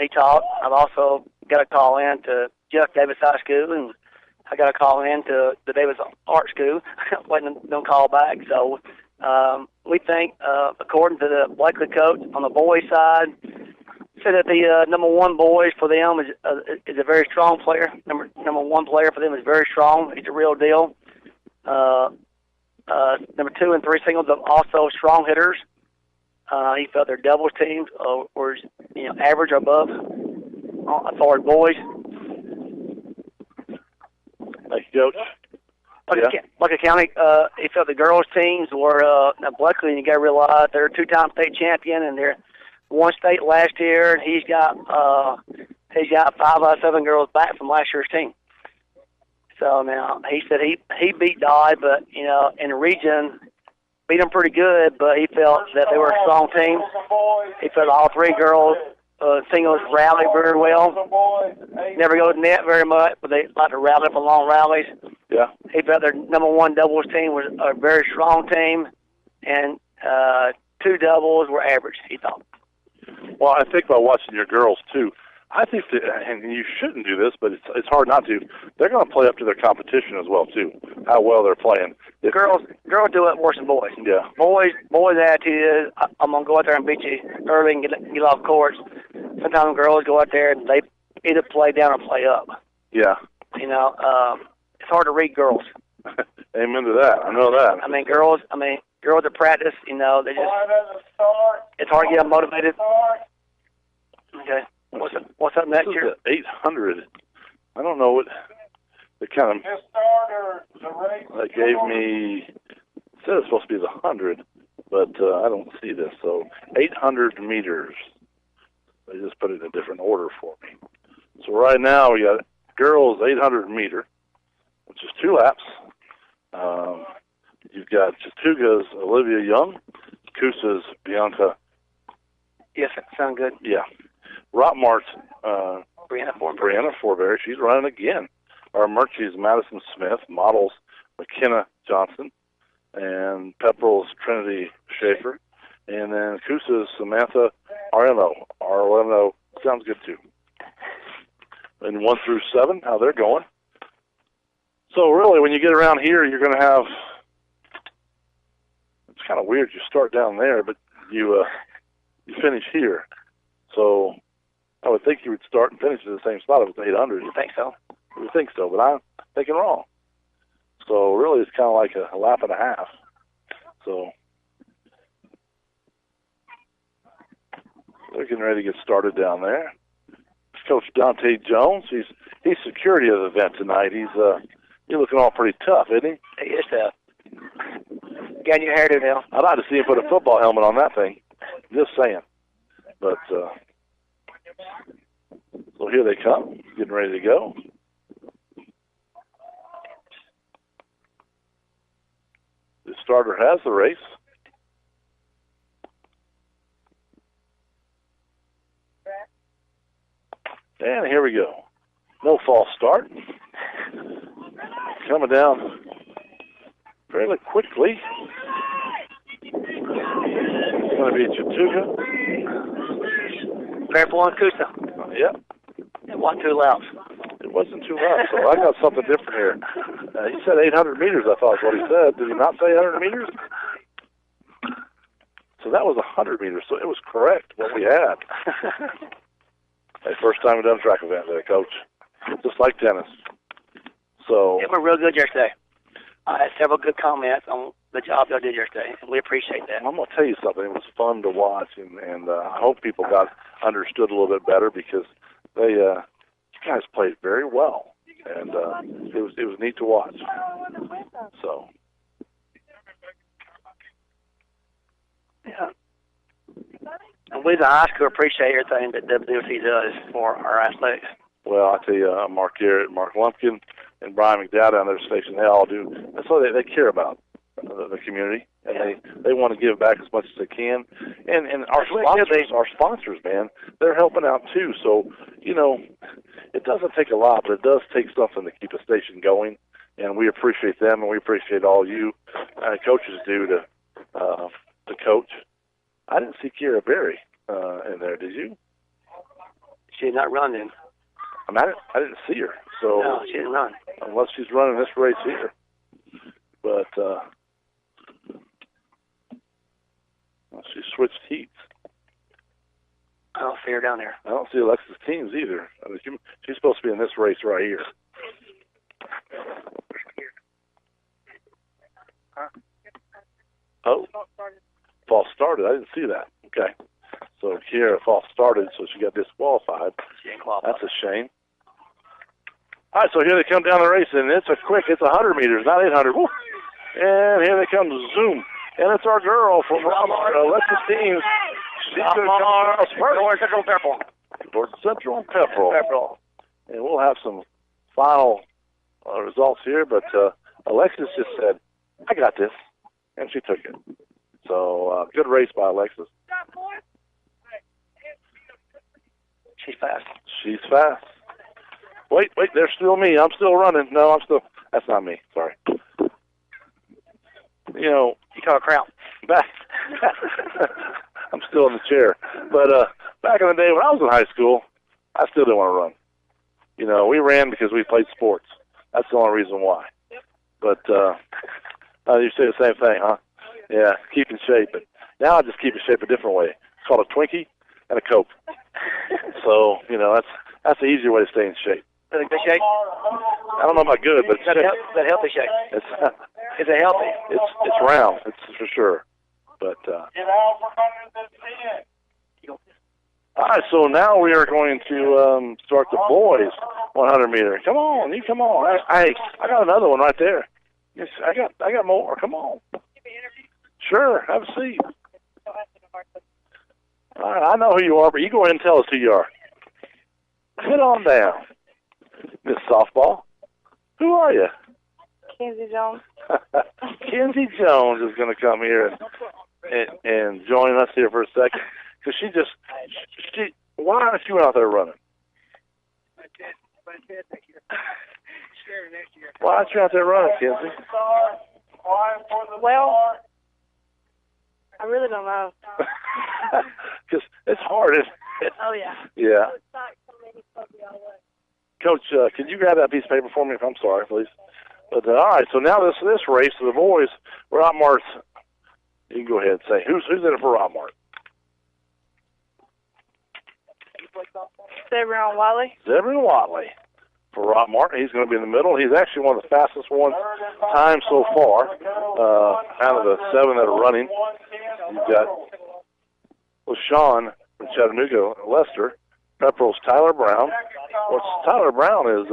He talked. I've also got a call in to Jeff Davis High School, and I got a call in to the Davis Art School. Waiting on call back. So we think, according to the Blakely coach on the boys' side, said that the number 1 boys for them is a very strong player. Number 1 player for them is very strong. He's a real deal. Number 2 and 3 singles are also strong hitters. He felt their doubles teams were average or above as far as boys. Thank you, Coach. Buckeye County, he felt the girls' teams were now Blakely, and you got to realize they're a 2-time state champion, and they're 1 state last year, and he's got 5 out of 7 girls back from last year's team. So now he said he beat Dodge, but in the region beat them pretty good, but he felt that they were a strong team. He felt all 3 girls singles rallied very well. Never go to net very much, but they like to rally for long rallies. Yeah. He felt their number 1 doubles team was a very strong team, and 2 doubles were average, he thought. Well, I think by watching your girls, too, I think that, and you shouldn't do this, but it's hard not to, they're going to play up to their competition as well, too, how well they're playing. Girls do it worse than boys. Yeah. Boys' attitude is, I'm going to go out there and beat you early and get off courts. Sometimes girls go out there and they either play down or play up. Yeah. It's hard to read girls. Amen to that. I know that. Girls at practice, they just, it's hard to get them motivated. Okay. What's up next year? 800. I don't know what the kind of that gave me. It said it's supposed to be the 100, but I don't see this. So 800 meters. They just put it in a different order for me. So right now we got girls 800 meter, which is 2 laps. You've got Chattooga's Olivia Young, Coosa's Bianca. Yes, sound good. Yeah. Rockmart's Brianna Forberry. She's running again. Our Murchie's Madison Smith, Models McKenna Johnson, and Pepperell's Trinity Schaefer, and then Coosa's Samantha Arleno. Arleno sounds good too. And 1 through 7, how they're going. So really, when you get around here, you're going to have. It's kind of weird. You start down there, but you finish here. So I would think you would start and finish at the same spot with 800. You think so? I would think so, but I'm thinking wrong. So really, it's kind of like a lap and a half. So they're getting ready to get started down there. Coach Dante Jones, he's security of the event tonight. He's looking all pretty tough, isn't he? He is tough. Got your hairdo now. I'd like to see him put a football helmet on that thing. Just saying. But So here they come, getting ready to go. The starter has the race. And here we go. No false start. Coming down fairly quickly. It's going to be Chattooga. Careful on Kusa. Yep. It wasn't too loud. It wasn't too loud, so I got something different here. He said 800 meters, I thought is what he said. Did he not say 800 meters? So that was 100 meters, so it was correct what we had. Hey, first time we've done a track event there, Coach. Just like tennis. So It went real good yesterday. I had several good comments on the job y'all did yesterday, and we appreciate that. I'm going to tell you something. It was fun to watch, and I hope people got understood a little bit better because they you guys played very well, and it was neat to watch. So yeah, and we, the high school, appreciate everything that WWT does for our athletics. Well, I tell you, Mark Garrett, Mark Lumpkin, and Brian McDowd down there at the station, they all do. That's what they care about, the community, and they want to give back as much as they can. And our sponsors, man, they're helping out too. So, you know, it doesn't take a lot, but it does take something to keep the station going. And we appreciate them, and we appreciate all you coaches do to coach. I didn't see Kira Berry in there, did you? She's not running. I mean, I didn't see her. So no, she didn't run. Unless she's running this race here. But she switched heats. I don't see her down there. I don't see Alexis Teams either. I mean, she's supposed to be in this race right here. Oh, false started. I didn't see that. Okay. So Kiera false started, so she got disqualified. She ain't qualified. That's a shame. All right, so here they come down the race, and it's 100 meters, not 800. Woo. And here they come, zoom. And it's our girl from Rockmart, Alexis Teams. She's going to come first. North Central Pepperell. North Central and Pepperell. And we'll have some final results here, but Alexis just said, I got this, and she took it. So good race by Alexis. She's fast. She's fast. Wait, there's still me. I'm still running. No, that's not me. Sorry. You know. You call a crowd. Back. I'm still in the chair. But back in the day when I was in high school, I still didn't want to run. You know, we ran because we played sports. That's the only reason why. But you say the same thing, huh? Yeah, keep in shape. But now I just keep in shape a different way. It's called a Twinkie and a Coke. So, you know, that's the easier way to stay in shape. Is it good shape? I don't know about good, but it's that healthy shape. Is it healthy? It's round. It's for sure. But all right, so now we are going to start the boys 100 meter. Come on, you come on. I got another one right there. Yes, I got more. Come on. Sure, have a seat. All right, I know who you are, but you go ahead and tell us who you are. Sit on down. Miss Softball, who are you? Kenzie Jones. Kenzie Jones is going to come here and join us here for a second. Because why aren't you out there running? Why aren't you out there running, Kenzie? Well, I really don't know. Because it's hard, isn't it? Oh, yeah. Yeah. Coach, can you grab that piece of paper for me? I'm sorry, please. But all right, so now this race for the boys, Rockmart. You can go ahead and say who's in it for Rockmart. Zebron Watley. Zebron Watley for Rockmart. He's going to be in the middle. He's actually one of the fastest time so far out of the 7 that are running. You've got LaShawn from Chattanooga, Lester. Pepperell's Tyler Brown. Tyler Brown is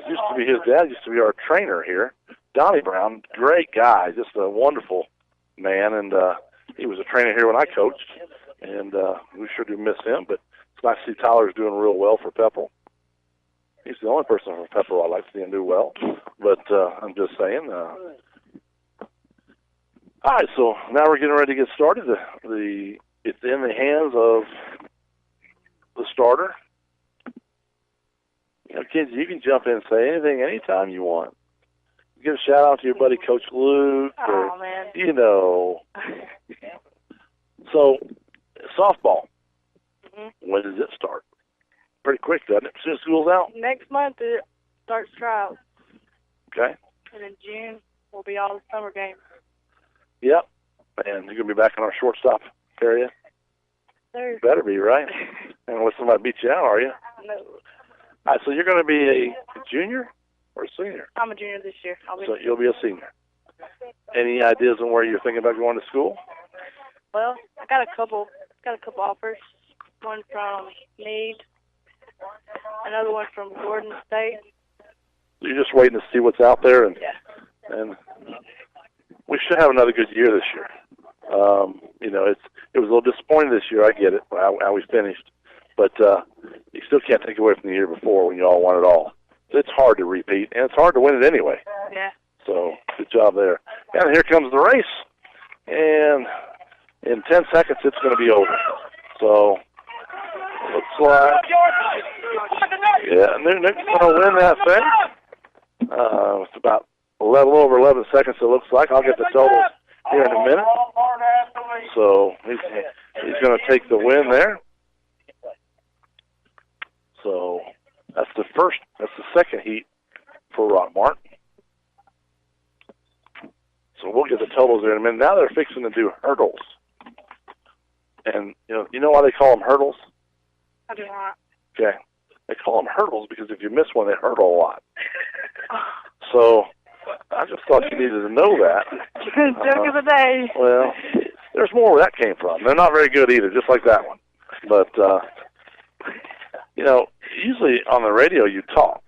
used to be his dad. Used to be our trainer here. Donnie Brown, great guy, just a wonderful man, and he was a trainer here when I coached, and we sure do miss him. But I see Tyler's doing real well for Pepperell. He's the only person from Pepperell I like to see him do well. But I'm just saying. All right, so now we're getting ready to get started. It's in the hands of the starter. You know, kids, you can jump in and say anything anytime you want. Give a shout out to your buddy Coach Luke. Oh, man. You know. So, softball. When does it start? Pretty quick, doesn't it? As soon as school's out? Next month it starts trials. Okay. And in June will be all the summer games. Yep. And you're going to be back in our shortstop area? There. Better be, right? Unless somebody beats you out, are you? No. All right, so you're going to be a junior or a senior? I'm a junior this year. So you'll be a senior. Any ideas on where you're thinking about going to school? Well, I got a couple offers. One from Meade, another one from Gordon State. You're just waiting to see what's out there, and Yeah. and we should have another good year this year. You know, it was a little disappointing this year. I get it how we finished, but you still can't take away from the year before when you all won it all. It's hard to repeat, and it's hard to win it anyway. Yeah. So good job there. And here comes the race, and in 10 seconds it's going to be over. So looks like, yeah, and they're going to win that thing. It's about a little over 11 seconds, it looks like. I'll get the totals here in a minute. So he's going to take the win there. So that's the second heat for Rockmart. So we'll get the totals there in a minute. Now they're fixing to do hurdles. And you know why they call them hurdles? I do not. Okay. They call them hurdles because if you miss one, they hurdle a lot. So I just thought you needed to know that. Joke of the day. Well, there's more where that came from. They're not very good either, just like that one. But, usually on the radio you talk.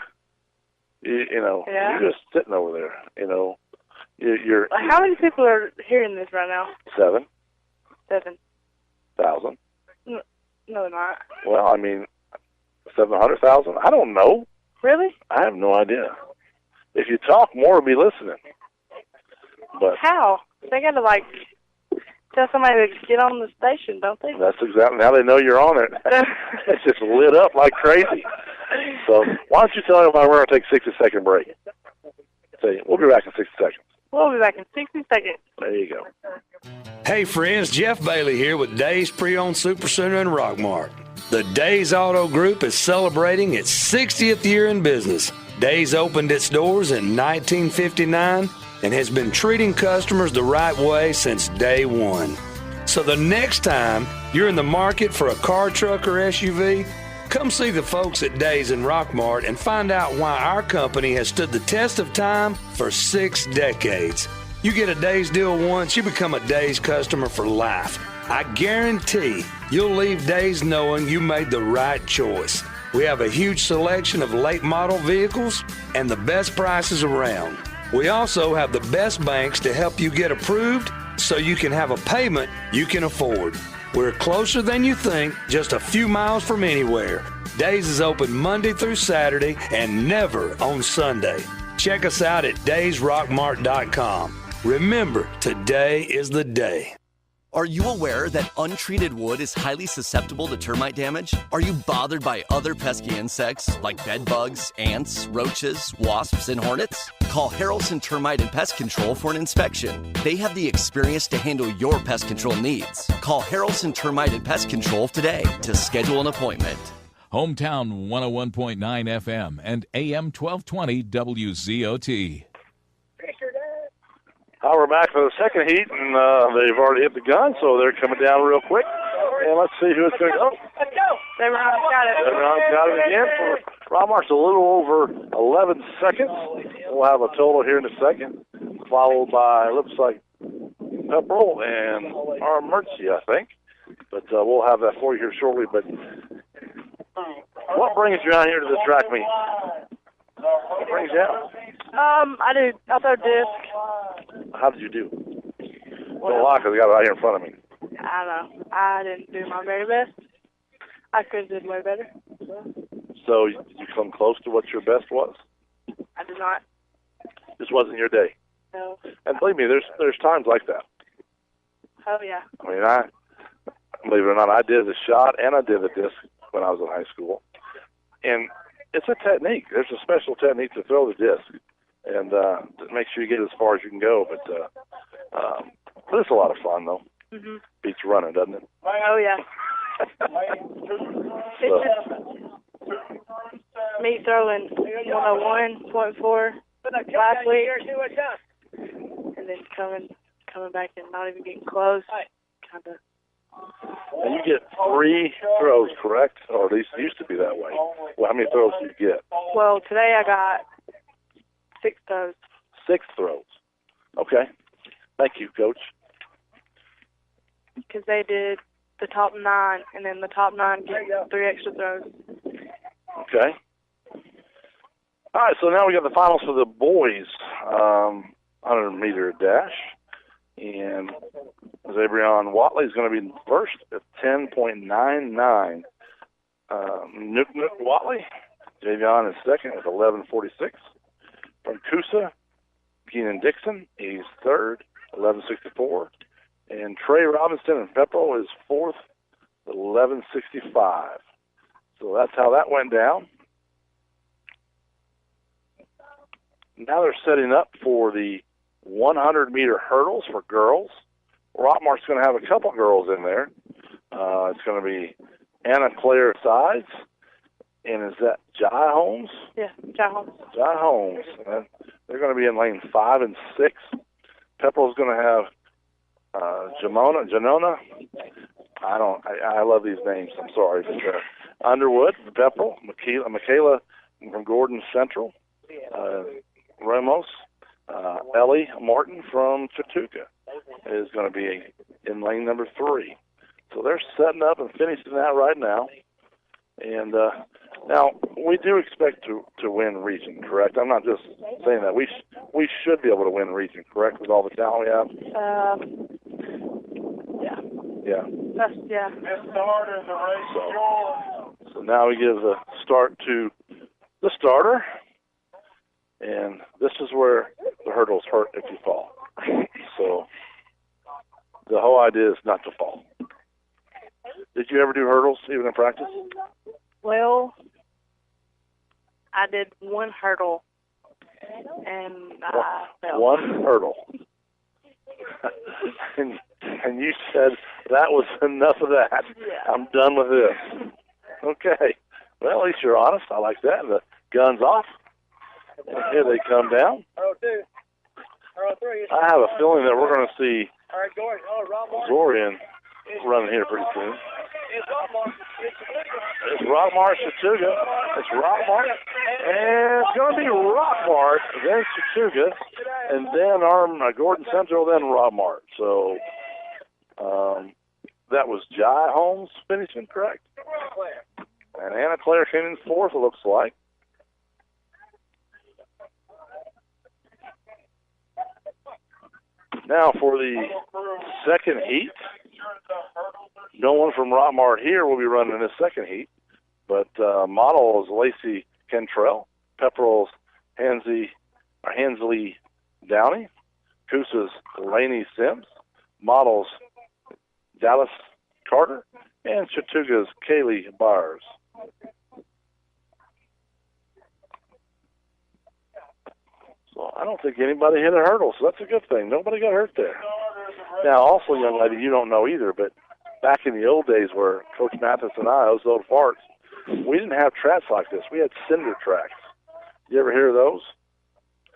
Yeah. You're just sitting over there. You're How many people are hearing this right now? 7,000. 7,000. No, they're not. Well, I mean, 700,000? I don't know. Really? I have no idea. If you talk, more will be listening. But how? They got to tell somebody to get on the station, don't they? That's exactly how they know you're on it. It's just lit up like crazy. So why don't you tell everybody we're going to take a 60-second break? Say, we'll be back in 60 seconds. We'll be back in 60 seconds. There you go. Hey friends, Jeff Bailey here with Days Pre-Owned Supercenter in Rockmart. The Days Auto Group is celebrating its 60th year in business. Days opened its doors in 1959 and has been treating customers the right way since day one. So the next time you're in the market for a car, truck, or SUV, come see the folks at Days in Rockmart and find out why our company has stood the test of time for 6 decades. You get a Days deal once, you become a Days customer for life. I guarantee you'll leave Days knowing you made the right choice. We have a huge selection of late model vehicles and the best prices around. We also have the best banks to help you get approved so you can have a payment you can afford. We're closer than you think, just a few miles from anywhere. Days is open Monday through Saturday and never on Sunday. Check us out at daysrockmart.com. Remember, today is the day. Are you aware that untreated wood is highly susceptible to termite damage? Are you bothered by other pesky insects like bed bugs, ants, roaches, wasps, and hornets? Call Harrelson Termite and Pest Control for an inspection. They have the experience to handle your pest control needs. Call Harrelson Termite and Pest Control today to schedule an appointment. Hometown 101.9 FM and AM 1220 WZOT. We're back for the second heat, and they've already hit the gun, so they're coming down real quick. And let's see who it's going to go. Let's go. They've got it. They've got it again. For Rockmart's a little over 11 seconds. We'll have a total here in a second, followed by, looks like, Pepperell and our Mercy, I think. But we'll have that for you here shortly. But what brings you out here to the track meet? What brings you out? I throw disc. How did you do? Don't lie, because I got it right here in front of me. I don't know. I didn't do my very best. I could have did way better. So you come close to what your best was? I did not. This wasn't your day. No. And believe me, there's times like that. Oh, yeah. I mean, believe it or not, I did the shot and I did the disc when I was in high school. And it's a technique. There's a special technique to throw the disc. And to make sure you get as far as you can go. But it's a lot of fun, though. Mm-hmm. Beats running, doesn't it? Oh, yeah. It's just me throwing 101.4 last week, and then coming back and not even getting close. Kind of. And you get 3 throws, correct? Or at least it used to be that way. Well, how many throws do you get? Well, today I got 6 throws. 6 throws. Okay. Thank you, Coach. Because they did the top 9, and then the top 9 get 3 extra throws. Okay. All right, so now we got the finals for the boys 100-meter dash. And Zabrion Watley is going to be first at 10.99. Nook Watley. Javion is second at 11.46. From Coosa, Keenan Dixon, he's third, 11.64. And Trey Robinson and Pepperell is fourth, 11.65. So that's how that went down. Now they're setting up for the 100-meter hurdles for girls. Rockmart's going to have a couple girls in there. It's going to be Anna Claire Sides, and is that Jai Holmes? Yeah, Jai Holmes. Jai Holmes. And they're going to be in lane 5 and 6. Pepperell's going to have Janona. I love these names. I'm sorry. But, Underwood, Pepperell, Michaela from Gordon Central, Ramos, Ellie Martin from Chattooga is going to be in lane number 3. So they're setting up and finishing that right now. And now we do expect to win region, correct? I'm not just saying that. We should be able to win region, correct, with all the talent we have? Yeah. Yeah. Yeah. So now we give the start to the starter. And this is where the hurdles hurt if you fall. So the whole idea is not to fall. Did you ever do hurdles, even in practice? Well, I did one hurdle, and I fell. One hurdle. and you said that was enough of that. Yeah. I'm done with this. Okay. Well, at least you're honest. I like that. The gun's off. And here they come down. I have a feeling that we're going to see Zorian running here pretty soon. It's Rockmart, Chattooga. It's Rockmart. And it's going to be Rockmart, then Chattooga, and then Gordon Central, then Rockmart. So that was Jai Holmes finishing, correct? And Anna Claire came in fourth, it looks like. Now for the second heat, no one from Rockmart here will be running this second heat, but model is Lacey Kentrell, Pepperell's Hansley Downey, Coosa's Laney Sims, models Dallas Carter, and Chattooga's Kaylee Byers. So I don't think anybody hit a hurdle, so that's a good thing. Nobody got hurt there. Now, also, young lady, you don't know either, but back in the old days where Coach Mathis and I, those old farts, we didn't have tracks like this. We had cinder tracks. You ever hear of those?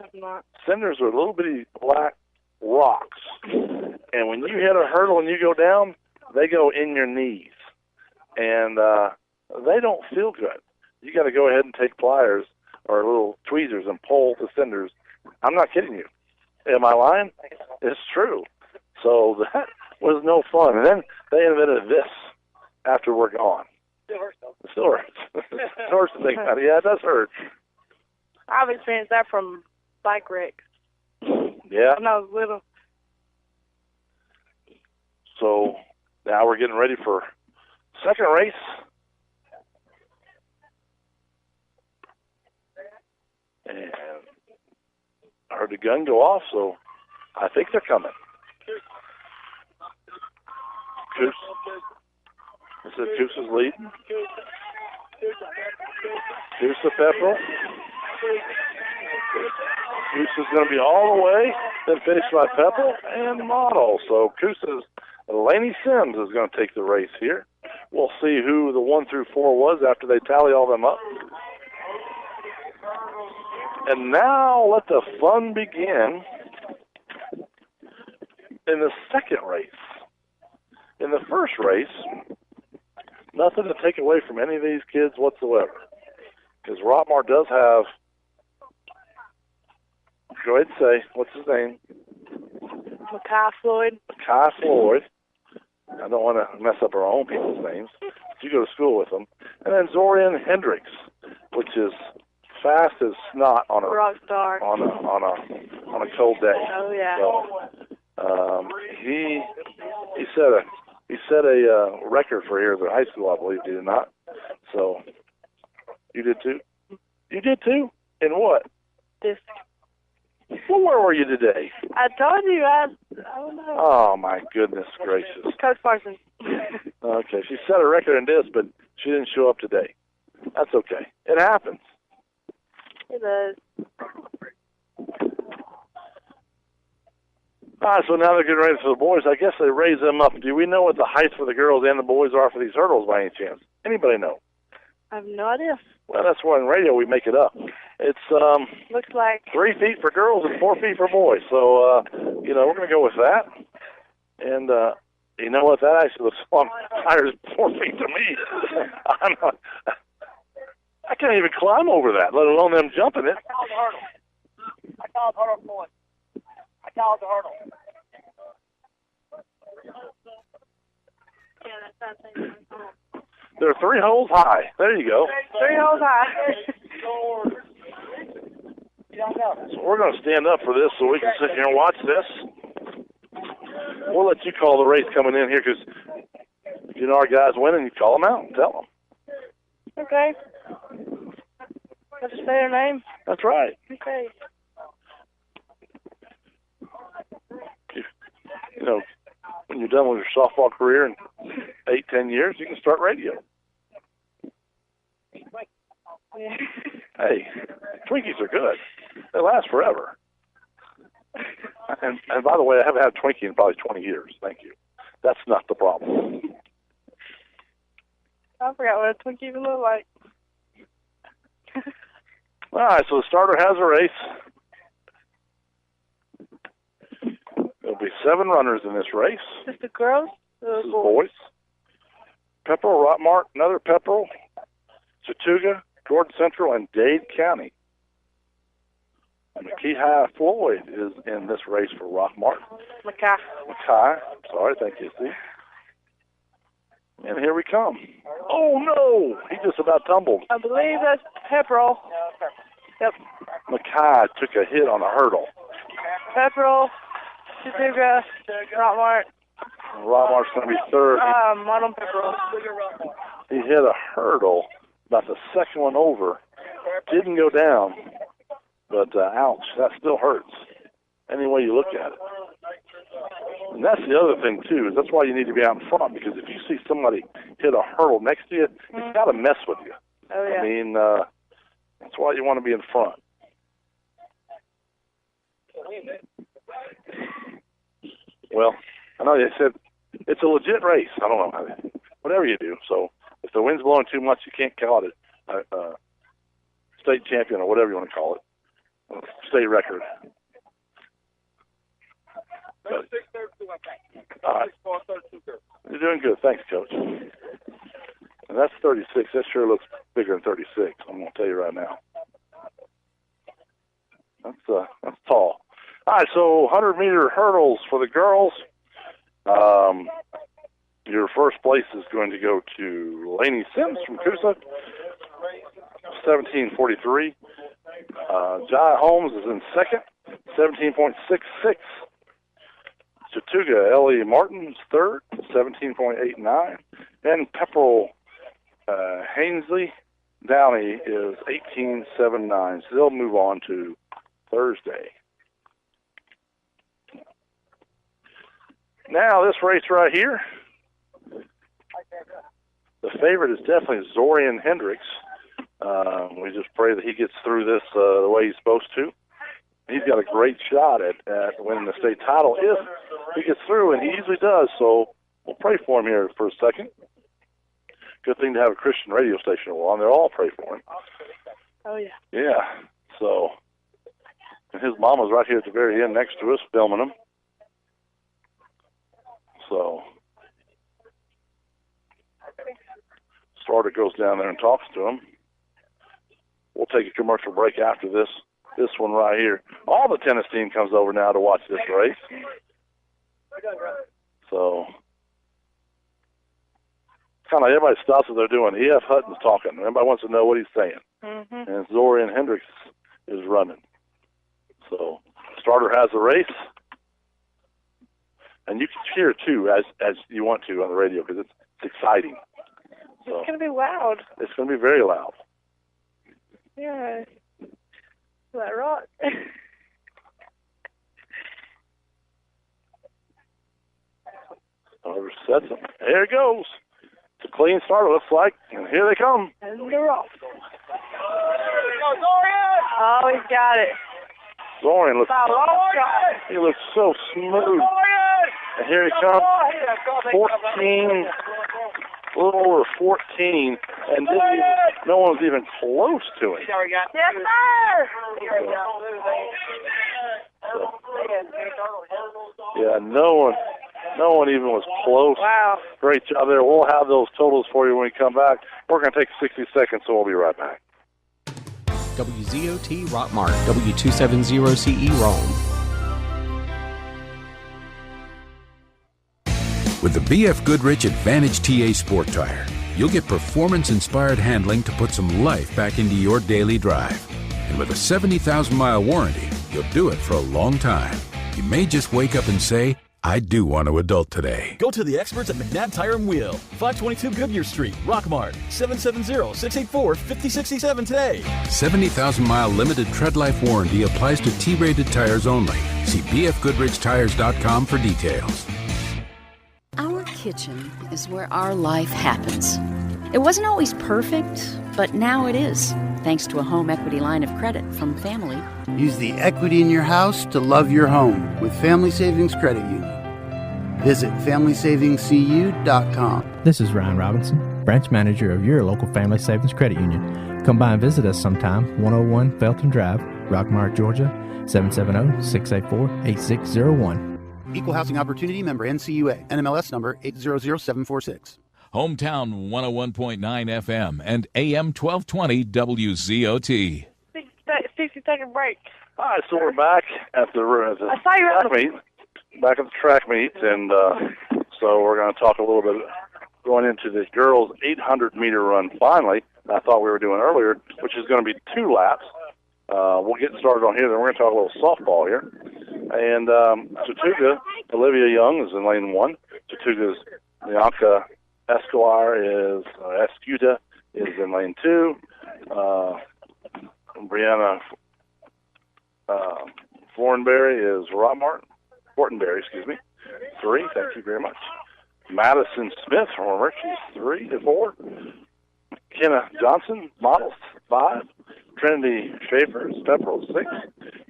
I've not. Cinders are little bitty black rocks. And when you hit a hurdle and you go down, they go in your knees. And they don't feel good. You got to go ahead and take pliers or little tweezers and pull the cinders. I'm not kidding you. Am I lying? It's true. So that was no fun. And then they invented this after we're gone. Still hurts, though. It still hurts. It hurts to think about it. Yeah, it does hurt. I've experienced that from bike wrecks. Yeah. When I was little. So now we're getting ready for second race. heard the gun go off, so I think they're coming. Coos. This is Coos is leading. Coos to Pepperell. Coos is going to be all the way, then finished by Pepperell and Model. So Coos' Laney Sims is going to take the race here. We'll see who the 1 through 4 was after they tally all them up. And now let the fun begin in the second race. In the first race, nothing to take away from any of these kids whatsoever. Because Rockmart does have, go ahead and say, what's his name? Makai Floyd. Makai Floyd. I don't want to mess up our own people's names. You go to school with them. And then Zorian Hendricks, which is fast as snot on a Rockstar. on a cold day. Oh yeah. So, he set a record for here at the high school, I believe, did he not? So you did too? You did too? In what? This. Well, where were you today? I told you, I don't know. Oh, my goodness gracious. Coach Parsons. Okay, she set a record in this, but she didn't show up today. That's okay. It happens. It does. All right, so now they're getting ready for the boys. I guess they raise them up. Do we know what the height for the girls and the boys are for these hurdles by any chance? Anybody know? I have no idea. Well, that's why in radio we make it up. It's looks like 3 feet for girls and 4 feet for boys. So we're going to go with that. And you know what? That actually looks higher than 4 feet to me. I can't even climb over that, let alone them jumping it. I called the hurdle point. I called the hurdle. Yeah, that's that thing. They're 3 holes high. There you go. 3 holes high. So we're going to stand up for this so we can sit here and watch this. We'll let you call the race coming in here because you know our guys winning. You call them out and tell them. Okay. I'll just say their name. That's right. Okay. You know, when you're done with your softball career in 8-10 years, you can start radio. Yeah. Hey, Twinkies are good. They last forever. And by the way, I haven't had a Twinkie in probably 20 years. Thank you. That's not the problem. I forgot what a Twinkie even looked like. All right, so the starter has a race. There'll be 7 runners in this race. Just the girls? This is boys. Pepperell, Rockmart, another Pepperell, Chattooga, Gordon Central, and Dade County. And Makai Floyd is in this race for Rockmart. Makai. Sorry, thank you, Steve. And here we come. Oh, no! He just about tumbled. I believe that's Pepperell. Yep. Makai took a hit on a hurdle. Pepperell, Chattooga, Rockmart. Rockmart's going to be third. Model Pepperell. He hit a hurdle about the second one over. Didn't go down, but ouch, that still hurts any way you look at it. And that's the other thing, too, is that's why you need to be out in front, because if you see somebody hit a hurdle next to you, it's got to mess with you. Oh, yeah. I mean, that's why you want to be in front. Well, I know they said it's a legit race. I don't know. Whatever you do. So if the wind's blowing too much, you can't call it a state champion or whatever you want to call it. State record. But, all right. You're doing good. Thanks, Coach. And that's 36. That sure looks bigger than 36. I'm going to tell you right now. That's tall. All right, so 100-meter hurdles for the girls. Your first place is going to go to Laney Sims from Coosa, 17:43. Jai Holmes is in second, 17.66. Chattooga Ellie Martin's third, 17.89. And Pepperell Hainsley Downey is 18.79. So they'll move on to Thursday. Now this race right here, the favorite is definitely Zorian Hendricks. We just pray that he gets through this the way he's supposed to. He's got a great shot at winning the state title if he gets through, and he usually does. So we'll pray for him here for a second. Good thing to have a Christian radio station on. They'll all pray for him. Oh, yeah. Yeah. So, and his mama's right here at the very end next to us filming him. So, Starter goes down there and talks to him. We'll take a commercial break after this one right here. All the tennis team comes over now to watch this race. So, kind of everybody stops what they're doing. E.F. Hutton's talking. Everybody wants to know what he's saying. Mm-hmm. And Zorian Hendricks is running. So, Starter has the race. And you can cheer, too, as you want to on the radio because it's exciting. So, it's going to be loud. It's going to be very loud. Yeah. Is that right? Starter sets him. There it goes. It's a clean starter, looks like. And here they come. And they're off. Oh, he's got it. Zorian looks so smooth. And here he comes, 14, a little over 14, and no one was even close to him. Yes, sir! Yeah, no one even was close. Wow. Great job there. We'll have those totals for you when we come back. We're going to take 60 seconds, so we'll be right back. WZOT Rockmart, W270CE Rome. With the BF Goodrich Advantage TA Sport Tire, you'll get performance-inspired handling to put some life back into your daily drive. And with a 70,000-mile warranty, you'll do it for a long time. You may just wake up and say, I do want to adult today. Go to the experts at McNabb Tire and Wheel, 522 Goodyear Street, Rockmart, 770-684-5067 today. 70,000-mile limited tread life warranty applies to T-rated tires only. See bfgoodrichtires.com for details. Our kitchen is where our life happens. It wasn't always perfect, but now it is, thanks to a home equity line of credit from Family. Use the equity in your house to love your home with Family Savings Credit Union. Visit FamilySavingsCU.com. This is Ryan Robinson, branch manager of your local Family Savings Credit Union. Come by and visit us sometime, 101 Felton Drive, Rockmart, Georgia, 770-684-8601. Equal Housing Opportunity member NCUA, NMLS number 800746. Hometown 101.9 FM and AM 1220 WZOT. 60-second break. All right, so we're back at the I saw you track meet. Back at the track meet, and so we're going to talk a little bit going into the girls' 800-meter run finally. I thought we were doing earlier, which is going to be 2 laps. We'll get started on here, then we're going to talk a little softball here. And Chattooga, Olivia Young is in lane 1. Chattooga's Bianca Escuda is in lane 2. Brianna Fortenberry is Fortenberry, 3. Thank you very much. Madison Smith, Hormer, she's 3 to 4. Kenna Johnson, models 5. Trinity Schaefer is Pepperell 6.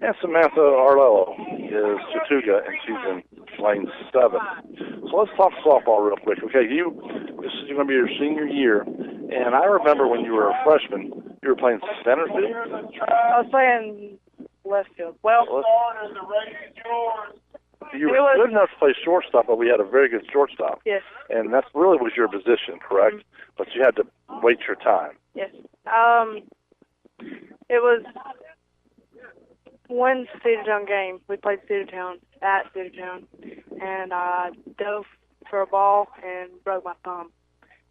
And Samantha Arlello is Chattooga, and she's in lane 7. So let's talk softball real quick. Okay, this is going to be your senior year, and I remember when you were a freshman, you were playing center field? I was playing left field. Well, you were good enough to play shortstop, but we had a very good shortstop. Yes. And that really was your position, correct? Mm-hmm. But you had to wait your time. Yes. It was one Cedartown game. We played Cedartown at Cedartown, and I dove for a ball and broke my thumb.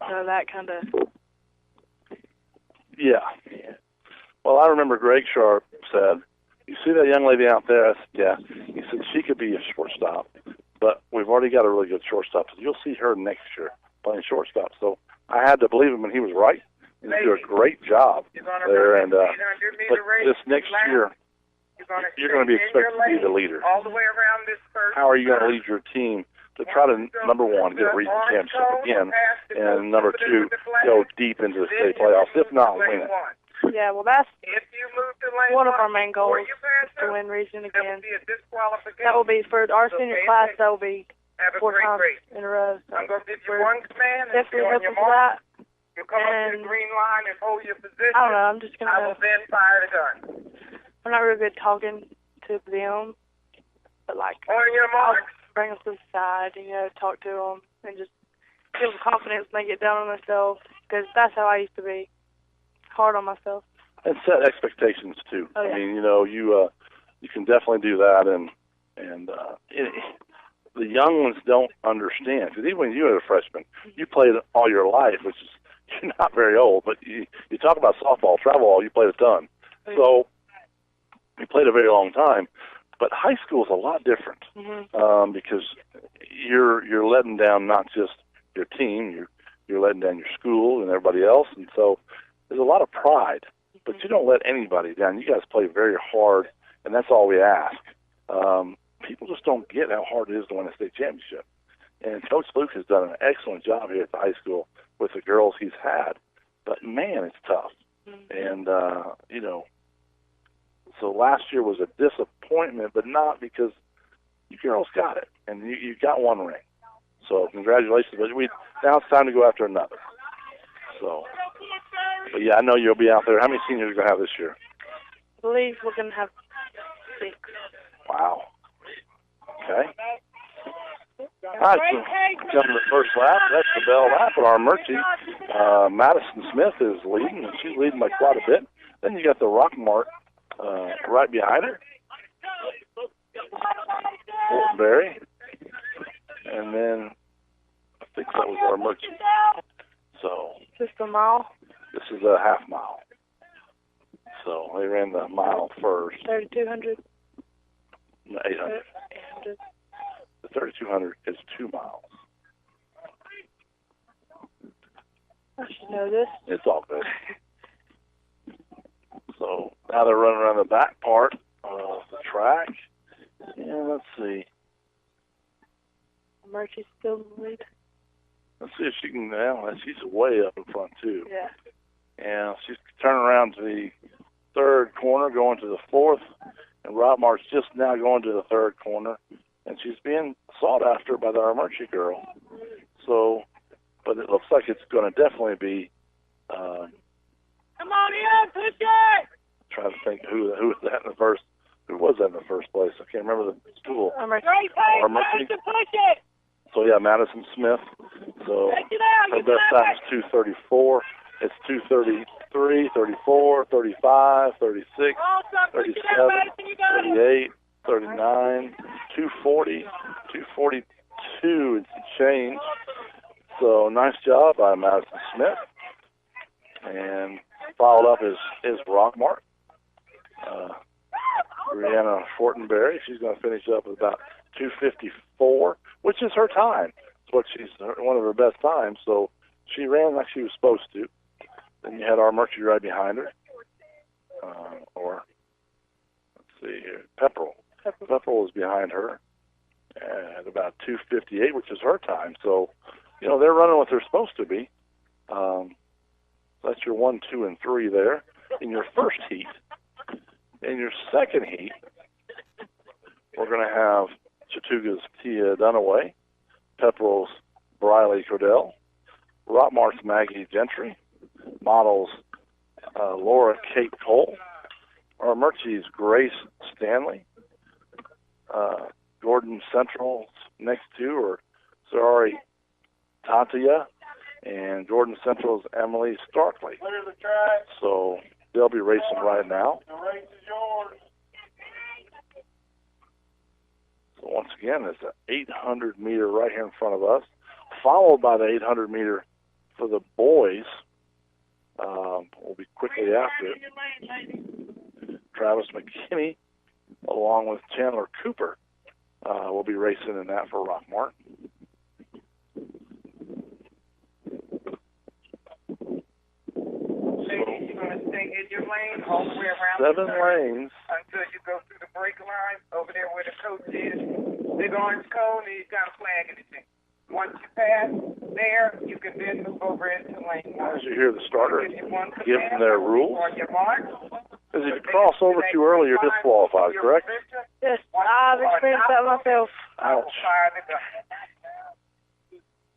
So that kind of... Yeah. Well, I remember Greg Sharp said, you see that young lady out there? I said, yeah. He said, she could be a shortstop, but we've already got a really good shortstop. So you'll see her next year playing shortstop. So I had to believe him, and he was right. He's doing a great job there. And but this next year, you're going to be expected to be the leader. All the way around this first. How are you going to lead your team to try to, number one, get a region championship again, and number two, go deep into the state playoffs, if not win it. Yeah, well, that's one of our main goals, is to win region again. That will be for our senior class. That will be 4 times in a row. So I'm going to give you one command. definitely hoping for that. You'll come up to the green line and hold your position. I don't know. I'm just gonna. I will then fire the gun. I'm not really good talking to them, but like on your mark, bring them to the side, talk to them, and just give them confidence when they get down on themselves. Because that's how I used to be, hard on myself. And set expectations too. Oh, yeah. I mean, you can definitely do that, and the young ones don't understand. Because even when you were a freshman, you played all your life, which is you're not very old, but you talk about softball, travel ball, you played a ton. So you played a very long time. But high school is a lot different because you're letting down not just your team, you're letting down your school and everybody else, and so there's a lot of pride. But you don't let anybody down. You guys play very hard, and that's all we ask. People just don't get how hard it is to win a state championship. And Coach Luke has done an excellent job here at the high school with the girls he's had. But, man, it's tough. And, so last year was a disappointment, but not because you girls got it. And you got one ring. So congratulations. But now it's time to go after another. So, but, yeah, I know you'll be out there. How many seniors are you going to have this year? I believe we're going to have 6. Wow. Okay. All right, so coming to the first lap. That's the bell lap at our Murchie. Madison Smith is leading, and she's leading by quite a bit. Then you got the Rockmart right behind her. Berry. And then I think that was our Murchie. So just a mile? This is a half mile. So they ran the mile first. 3,200? No, 800. 800. The 3,200 is 2 miles. I should know this. It's all good. So now they're running around the back part of the track. And let's see. Murchie's still in the lead. Let's see if she can. Well, she's way up in front too. Yeah. And she's turning around to the 3rd corner, going to the 4th, and Rockmart's just now going to the 3rd corner, and she's being sought after by the Armurchie girl. So, but it looks like it's going to definitely be. Come on in, push it! Trying to think who was that in the first. Who was that in the first place? I can't remember the school. Great pace, push it! So yeah, Madison Smith. So her best time is 2:34. It's 2:33, 34, 35, 36, 37, 38, 39, 2:40, 2:42. It's a change. So nice job by Madison Smith. And followed up is Rockmart. Brianna Fortenberry. She's going to finish up with about 2:54, which is her time. It's what she's one of her best times. So she ran like she was supposed to. Then you had our Murchie right behind her. Or let's see here, Pepperell. Pepperell was behind her at about 2:58, which is her time. So they're running what they're supposed to be. That's your 1, 2, and 3 there in your first heat. In your second heat, we're going to have Chattooga's Tia Dunaway, Pepperell's Briley Cordell, Rockmart's Maggie Gentry, Models Laura Kate Cole, our Murchie's Grace Stanley, Gordon Central's next 2 are Zari Tatia, and Gordon Central's Emily Starkley. So they'll be racing right now. The race is yours. So once again, it's an 800-meter right here in front of us, followed by the 800-meter for the boys. Will be quickly after it. Travis McKinney, along with Chandler Cooper, will be racing in that for Rockmart. You're going to stay in your lane all the way around. 7 lanes. Until you go through the break line over there where the coach is. Big orange cone, and he's got a flag in his hand. pad there, you can then move over into lane 1. As you hear the starter give them their rules. As if you cross over too early, you're disqualified, correct? Yes, I've experienced that myself. Ouch.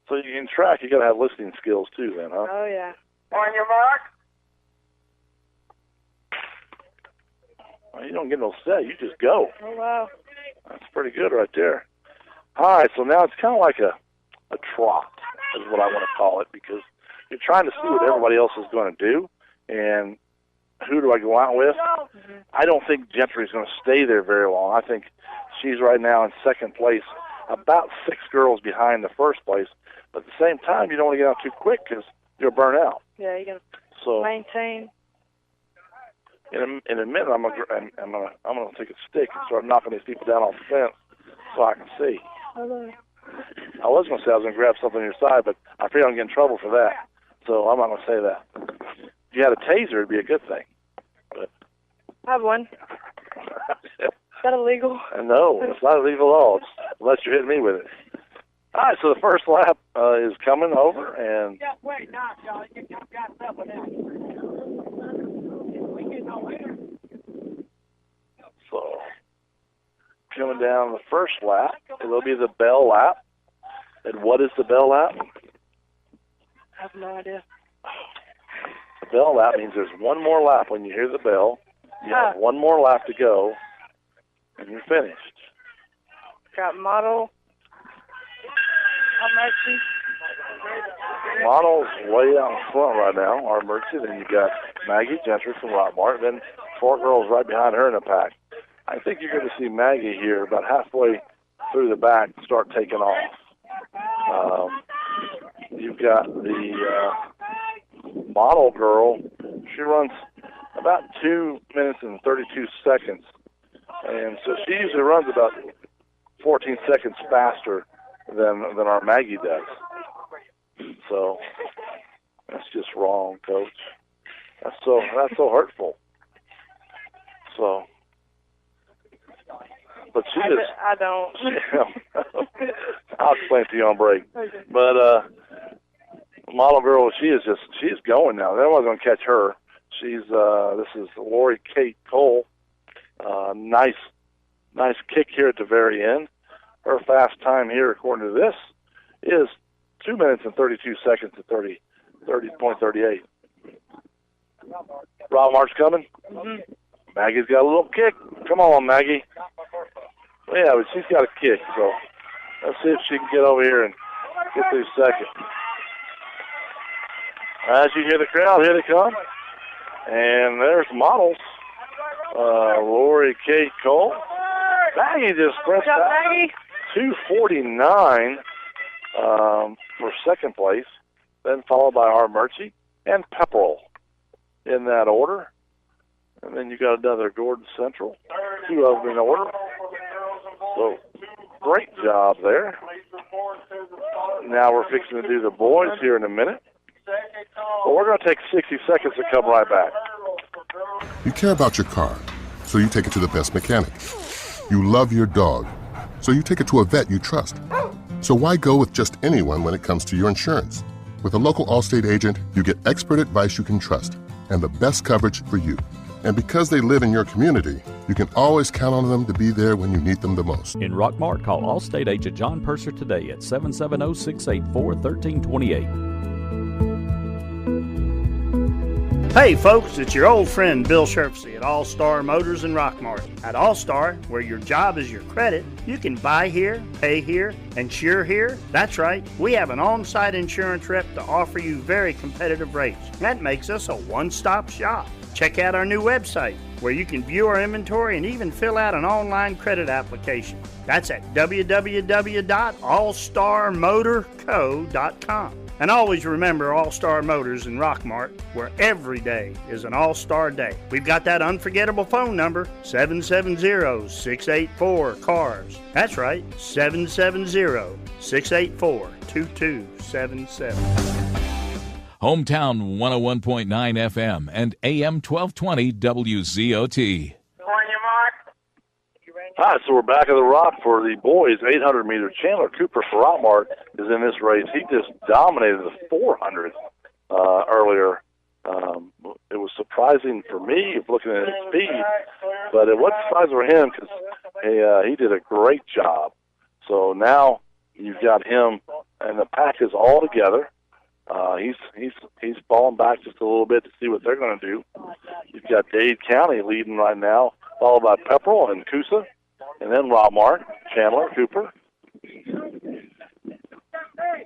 So you can track, you got to have listening skills too then, huh? Oh, yeah. On your mark. Well, you don't get no set, you just go. Oh, wow. That's pretty good right there. All right, so now it's kind of like a trot is what I want to call it, because you're trying to see what everybody else is going to do, and who do I go out with? I don't think Gentry's going to stay there very long. I think she's right now in second place, about 6 girls behind the first place. But at the same time, you don't want to get out too quick because you'll burn out. Yeah, you can maintain. In a minute, I'm gonna take a stick and start knocking these people down off the fence so I can see. Hello. I was going to say I was going to grab something on your side, but I fear I'm going to get in trouble for that. So I'm not going to say that. If you had a taser, it'd be a good thing. But I have one. Is that illegal? No, it's not illegal at all, unless you're hitting me with it. All right, so the first lap is coming over, and Just wait, now, Charlie. You got something so coming down the first lap, it'll be the bell lap. And what is the bell lap? I have no idea. The bell lap means there's one more lap when you hear the bell. You have one more lap to go, and you're finished. Got model. Model's way out in front right now, our Mercy. Then you got Maggie Gentry from Rockmart. Then 4 girls right behind her in the pack. I think you're going to see Maggie here about halfway through the back start taking off. You've got the model girl. She runs about 2 minutes and 32 seconds. And so she usually runs about 14 seconds faster than our Maggie does. So that's just wrong, Coach. That's so hurtful. So, but she is. I don't. I'll explain to you on break. Okay. But model girl, she's going now. They're not going to catch her. She's this is Lori Kate Cole. Nice kick here at the very end. Her fast time here, according to this, is 2 minutes and 32 seconds to 30.38. Rockmart's coming. Mm-hmm. Maggie's got a little kick. Come on, Maggie. Yeah, but she's got a kick, so let's see if she can get over here and get through second. As you hear the crowd, here they come. And there's models. Lori Kate Cole. Maggie just pressed out. Maggie. 2:49 for second place, then followed by our Murchie and Pepperell in that order. And then you got another Gordon Central, 2 of them in order. So great job there. Now we're fixing to do the boys here in a minute. But we're going to take 60 seconds to come right back. You care about your car, so you take it to the best mechanic. You love your dog, so you take it to a vet you trust. So why go with just anyone when it comes to your insurance? With a local Allstate agent, you get expert advice you can trust and the best coverage for you. And because they live in your community, you can always count on them to be there when you need them the most. In Rockmart, call Allstate agent John Purser today at 770-684-1328. Hey folks, it's your old friend Bill Sherfsey at All Star Motors in Rockmart. At All Star, where your job is your credit, you can buy here, pay here, insure here. That's right, we have an on-site insurance rep to offer you very competitive rates. That makes us a one-stop shop. Check out our new website, where you can view our inventory and even fill out an online credit application. That's at www.allstarmotorco.com. And always remember All-Star Motors in Rockmart, where every day is an all-star day. We've got that unforgettable phone number, 770-684-CARS. That's right, 770-684-2277. Hometown 101.9 FM and AM 1220 WZOT. On your mark. All right, so we're back at the Rock for the boys 800-meter. Chandler Cooper for Rockmart is in this race. He just dominated the 400 earlier. It was surprising for me looking at his speed, but it wasn't surprising for him because he did a great job. So now you've got him, and the pack is all together. He's falling back just a little bit to see what they're going to do. You've got Dade County leading right now, followed by Pepperell and Coosa, and then Rockmart, Chandler, Cooper.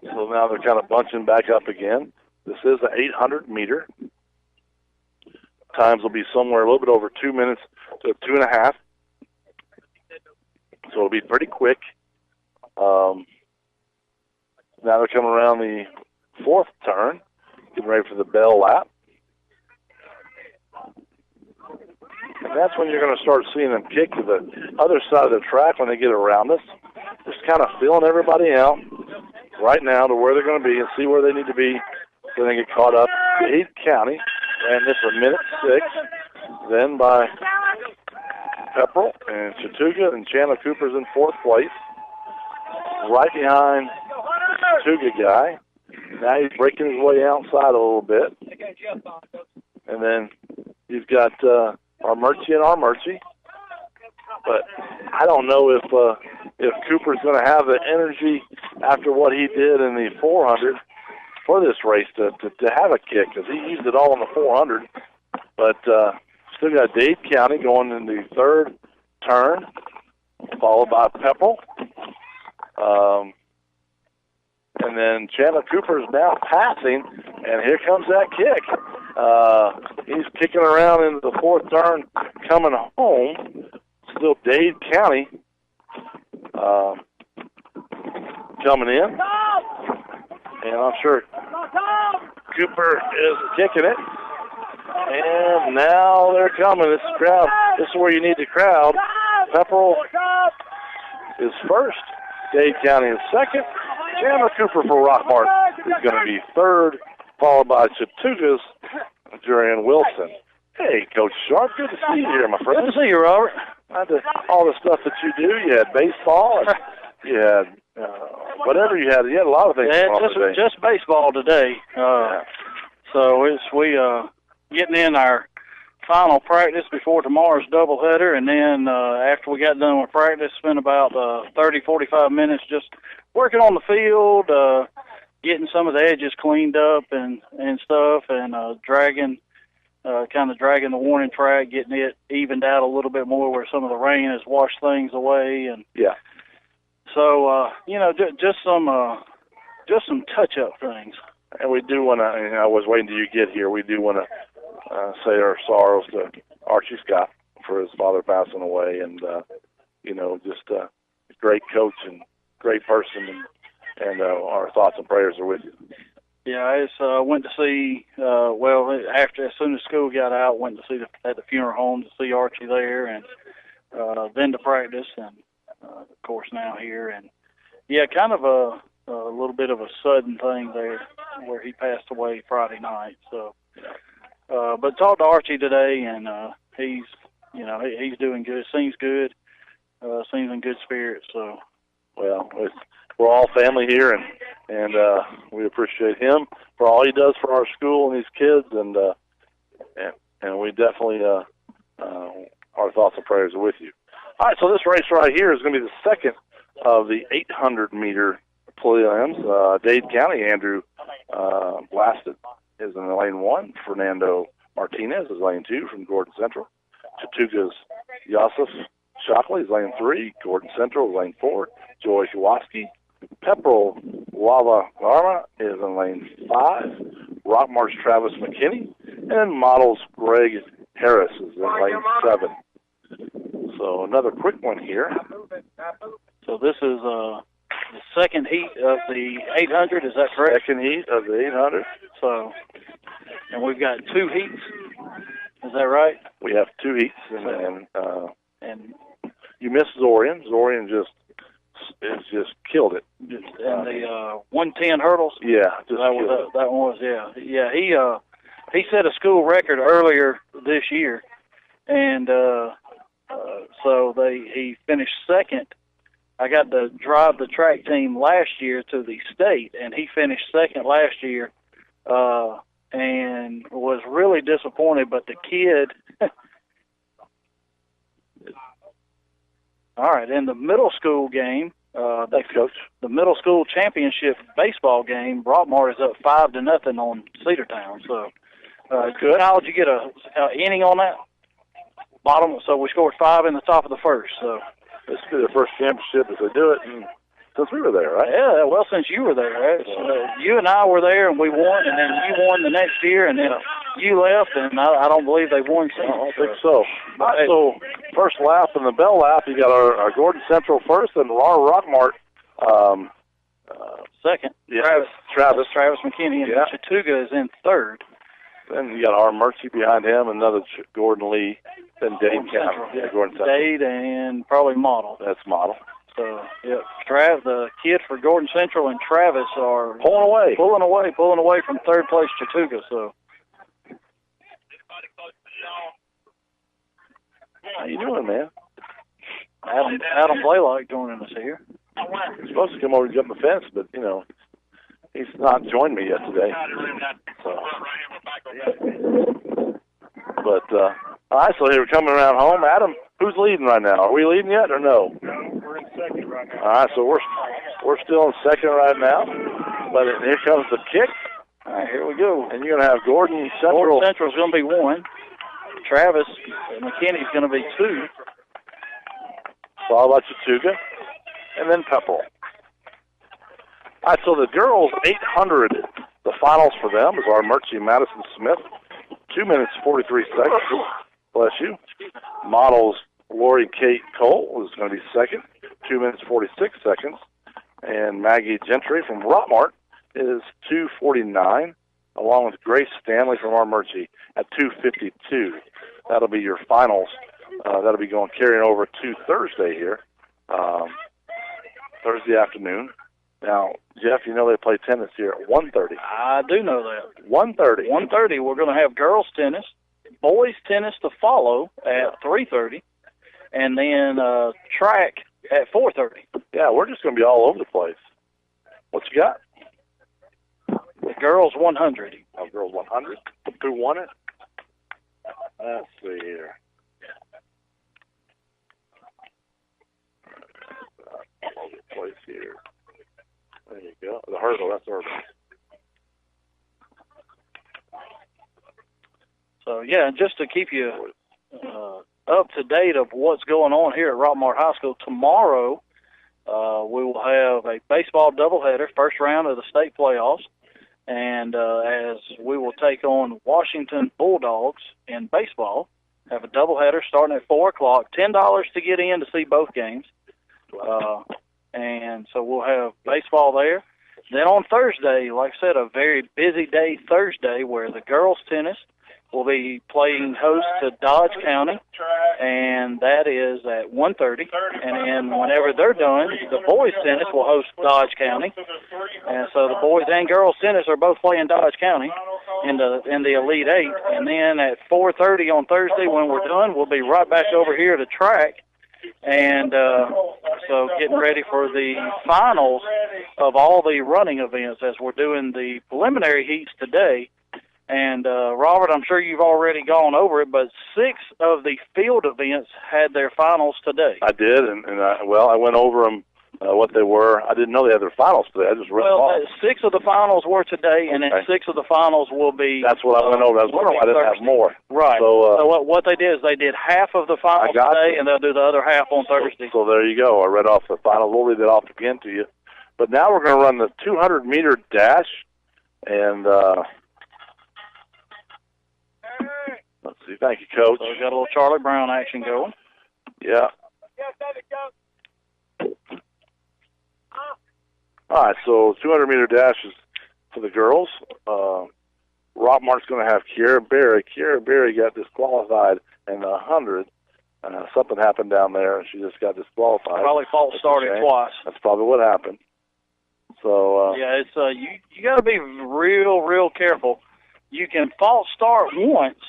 So now they're kind of bunching back up again. This is the 800-meter. Times will be somewhere a little bit over 2 minutes to 2.5. So it'll be pretty quick. Now they're coming around the fourth turn, getting ready for the bell lap. And that's when you're going to start seeing them kick to the other side of the track when they get around us. Just kind of feeling everybody out right now to where they're going to be and see where they need to be so they get caught up. Dade County ran this a minute 6, then by Pepperell and Chattooga, and Chandler Cooper's in fourth place. Right behind the Chattooga guy. Now he's breaking his way outside a little bit. And then you've got our Murchie and our Murchie. But I don't know if Cooper's going to have the energy after what he did in the 400 for this race to have a kick, because he used it all in the 400. But still got Dade County going in the third turn, followed by Pepperell. And then Chandler Cooper is now passing, and here comes that kick. He's kicking around into the fourth turn, coming home. Still Dade County coming in. And I'm sure Cooper is kicking it. And now they're coming. This crowd, this is where you need the crowd. Pepperell is first. Dade County is second. Chandler Cooper for Rockmart is going to be third, followed by Chattooga's Jurian Wilson. Hey, Coach Sharp, good to see you here, my friend. Good to see you, Robert. All the stuff that you do. You had baseball, and you had whatever you had. You had a lot of things going on today. Just baseball today. So we getting in our final practice before tomorrow's doubleheader, and then after we got done with practice, spent about 30, 45 minutes just working on the field, getting some of the edges cleaned up and stuff, and dragging the warning track, getting it evened out a little bit more where some of the rain has washed things away, and so just some touch-up things. And we do want to. I was waiting till you get here. We do want to say our sorrows to Archie Scott for his father passing away, and just a great coach and great person, and our thoughts and prayers are with you. Yeah, I went to see. As soon as school got out, went to see at the funeral home to see Archie there, and then to practice, and of course now here, and kind of a little bit of a sudden thing there where he passed away Friday night. So, but talked to Archie today, and he's doing good. Seems good. Seems in good spirits. So, well, we're all family here, and we appreciate him for all he does for our school and these kids, and we definitely our thoughts and prayers are with you. All right, so this race right here is going to be the second of the 800-meter prelims. Dade County, Andrew Blasted is in lane 1. Fernando Martinez is lane 2 from Gordon Central. Chattooga's Yosef Shockley is lane 3. Gordon Central is lane 4. Joy Shawoski. Pepperell Lava Garma is in lane 5. Rockmart's Travis McKinney. And Models Greg Harris is in lane 7. So another quick one here. So this is the second heat of the 800, is that correct? Second heat of the 800. So, and we've got 2 heats, is that right? We have 2 heats, and you missed Zorian. Zorian just killed it. And the 110 hurdles? Yeah, that one was, yeah. He set a school record earlier this year, and So he finished second. I got to drive the track team last year to the state, and he finished second last year, and was really disappointed. But the kid, all right, in the middle school game, thanks, Coach. The middle school championship baseball game, Rockmart is up 5-0 on Cedartown. So, good. Kyle, did you get a inning on that? Bottom. So we scored 5 in the top of the first. So. This will be the first championship as they do it since we were there, right? Yeah, well, since you were there. Right? You and I were there, and we won, and then you won the next year, and then you left, and I don't believe they won since. I don't think so. All right, so first lap and the bell lap, you got our Gordon Central first and our Rockmart second. Yeah, Travis McKinney, and Chattooga is in third. Then you got our Murchie behind him, another Gordon Lee, then Dade County. Yeah, Gordon Central. Dade and probably Model. That's Model. So, yeah, the kid for Gordon Central and Travis are pulling away from third place Chattooga. So, how you doing, man? Adam Blaylock joining us here. He's supposed to come over and jump the fence, but he's not joined me yet today. So. But all right, so here we're coming around home. Adam, who's leading right now? Are we leading yet or no? No, we're in second right now. All right, so we're still in second right now. But here comes the kick. All right, here we go. And you're gonna have Gordon Central. Gordon Central's gonna be 1. Travis McKinney's gonna be 2. Followed by Chattooga, and then Pepperell. All right, so the girls 800. The finals for them is our Murchie Madison Smith, 2 minutes 43 seconds. Bless you. Models Lori Kate Cole is going to be second, 2 minutes 46 seconds, and Maggie Gentry from Rockmart is 2:49, along with Grace Stanley from our Murchie at 2:52. That'll be your finals. That'll be carrying over to Thursday here, Thursday afternoon. Now, Jeff, you know they play tennis here at 1:30. I do know that. 1:30. 1:30. We're going to have girls tennis, boys tennis to follow at 3:30, and then track at 4:30. Yeah, we're just going to be all over the place. What you got? The girls 100. Oh, girls 100. Who won it? Let's see here. All over the place here. There you go. The hurdle, that's hurdle. So, yeah, just to keep you up to date of what's going on here at Rockmart High School, tomorrow we will have a baseball doubleheader, first round of the state playoffs, and as we will take on Washington Bulldogs in baseball, have a doubleheader starting at 4 o'clock, $10 to get in to see both games. And so we'll have baseball there. Then on Thursday, like I said, a very busy day Thursday where the girls' tennis will be playing host to Dodge County, and that is at 1:30. And then whenever they're done, the boys' tennis will host Dodge County. And so the boys and girls' tennis are both playing Dodge County in the Elite Eight. And then at 4:30 on Thursday when we're done, we'll be right back over here to track. And so getting ready for the finals of all the running events as we're doing the preliminary heats today. And, Robert, I'm sure you've already gone over it, but 6 of the field events had their finals today. I did, and I went over them, what they were. I didn't know they had their finals today. I just read them off. 6 of the finals were today, and then 6 of the finals will be... That's what I went over. I was wondering why I didn't have more. Right. So what they did is they did half of the finals today, and they'll do the other half on Thursday. So there you go. I read off the finals. We'll read it off again to you. But now we're going to run the 200-meter dash, and... let's see. Thank you, Coach. So we got a little Charlie Brown action going. Yeah. All right, so 200-meter dash is for the girls. Rockmart's going to have Kiera Berry. Kiera Berry got disqualified in the 100. Something happened down there, and she just got disqualified. Probably false started twice. That's probably what happened. So yeah, it's you got to be real careful. You can false start once,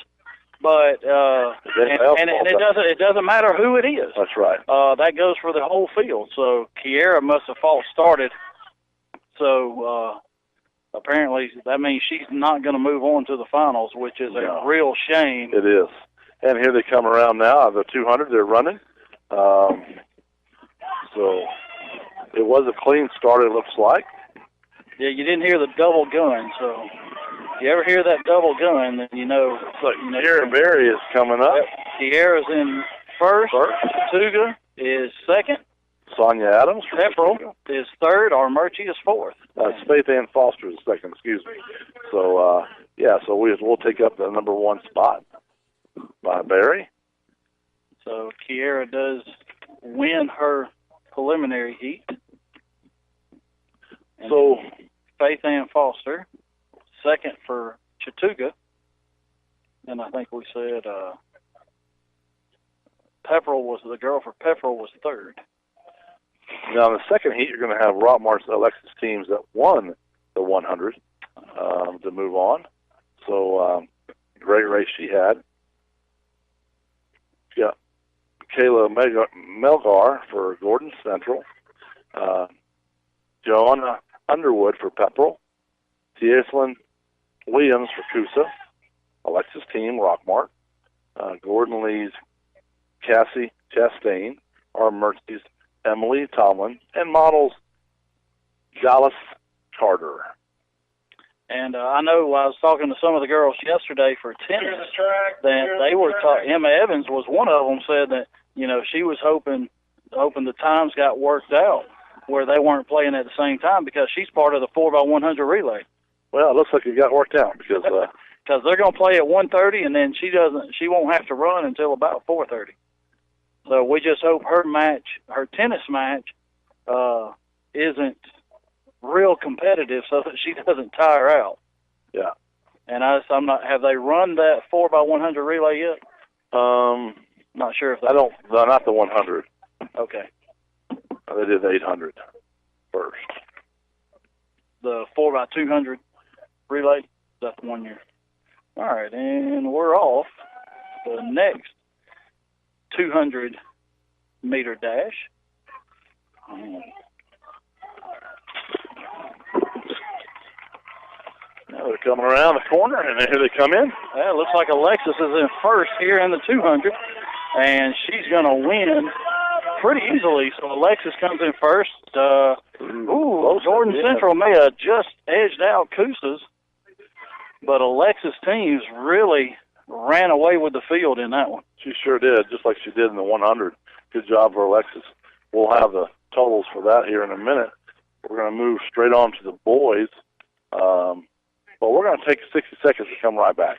But it doesn't matter who it is. That's right. That goes for the whole field. So Kiera must have false started. So apparently that means she's not going to move on to the finals, which is a real shame. It is. And here they come around now. The 200, they're running. So it was a clean start, it looks like. Yeah, you didn't hear the double gun, so if you ever hear that double gun, then you know. So Kiera Berry is coming up. Kiera's in first. Tuga is second. Sonia Adams. Pepperell is third. Armurchie is fourth. Faith Ann Foster is second, excuse me. So, so we'll take up the number 1 spot by Berry. So Kiera does win her preliminary heat. And so Faith Ann Foster, second for Chattooga. And I think we said Pepperell was the girl for Pepperell was third. Now, in the second heat, you're going to have Rockmart's Alexis teams that won the 100 to move on. So, great race she had. Yeah, Kayla Melgar for Gordon Central. Joanna Underwood for Pepperell. Tieslyn Williams for Coosa. Alexis team, Rockmart. Gordon Lee's Cassie Chastain. Armurchie's Emily Tomlin, and models Dallas Carter. And I know I was talking to some of the girls yesterday for tennis that they were Emma Evans was one of them, said that, she was hoping the times got worked out where they weren't playing at the same time because she's part of the 4x100 relay. Well, it looks like it got worked out because they're going to play at 1:30 and then she won't have to run until about 4:30. So we just hope her tennis match, isn't real competitive so that she doesn't tire out. Yeah. And I'm not, have they run that 4x100 relay yet? Not sure if they... not the 100. Okay. They did the 800 first. The 4x200 relay, that's 1 year. All right, and we're off. The next 200-meter dash. Now they're coming around the corner, and here they come in. Yeah, it looks like Alexis is in first here in the 200, and she's going to win pretty easily. So Alexis comes in first. Jordan Central may have just edged out Coosa's, but Alexis' teams really ran away with the field in that one. She sure did, just like she did in the 100. Good job for Alexis. We'll have the totals for that here in a minute. We're going to move straight on to the boys. But we're going to take 60 seconds to come right back.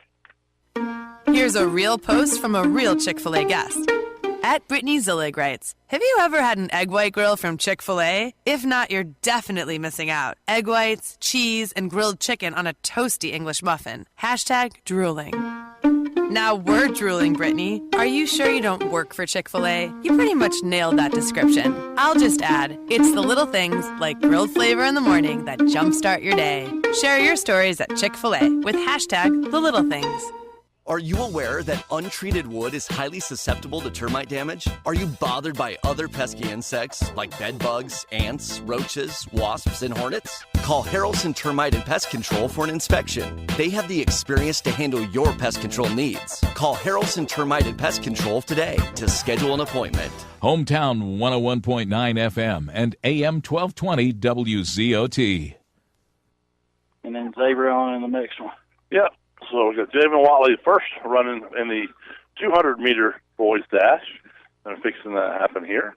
Here's a real post from a real Chick-fil-A guest. At Brittany Zillig writes, have you ever had an egg white grill from Chick-fil-A? If not, you're definitely missing out. Egg whites, cheese, and grilled chicken on a toasty English muffin. #drooling. Now we're drooling, Brittany. Are you sure you don't work for Chick-fil-A? You pretty much nailed that description. I'll just add, it's the little things like grilled flavor in the morning that jumpstart your day. Share your stories at Chick-fil-A with #TheLittleThings. Are you aware that untreated wood is highly susceptible to termite damage? Are you bothered by other pesky insects like bed bugs, ants, roaches, wasps, and hornets? Call Harrelson Termite and Pest Control for an inspection. They have the experience to handle your pest control needs. Call Harrelson Termite and Pest Control today to schedule an appointment. Hometown 101.9 FM and AM 1220 WZOT. And then Xavier on in the next one. Yep. So we got Javen Watley first running in the 200-meter boys dash. And fixing that to happen here.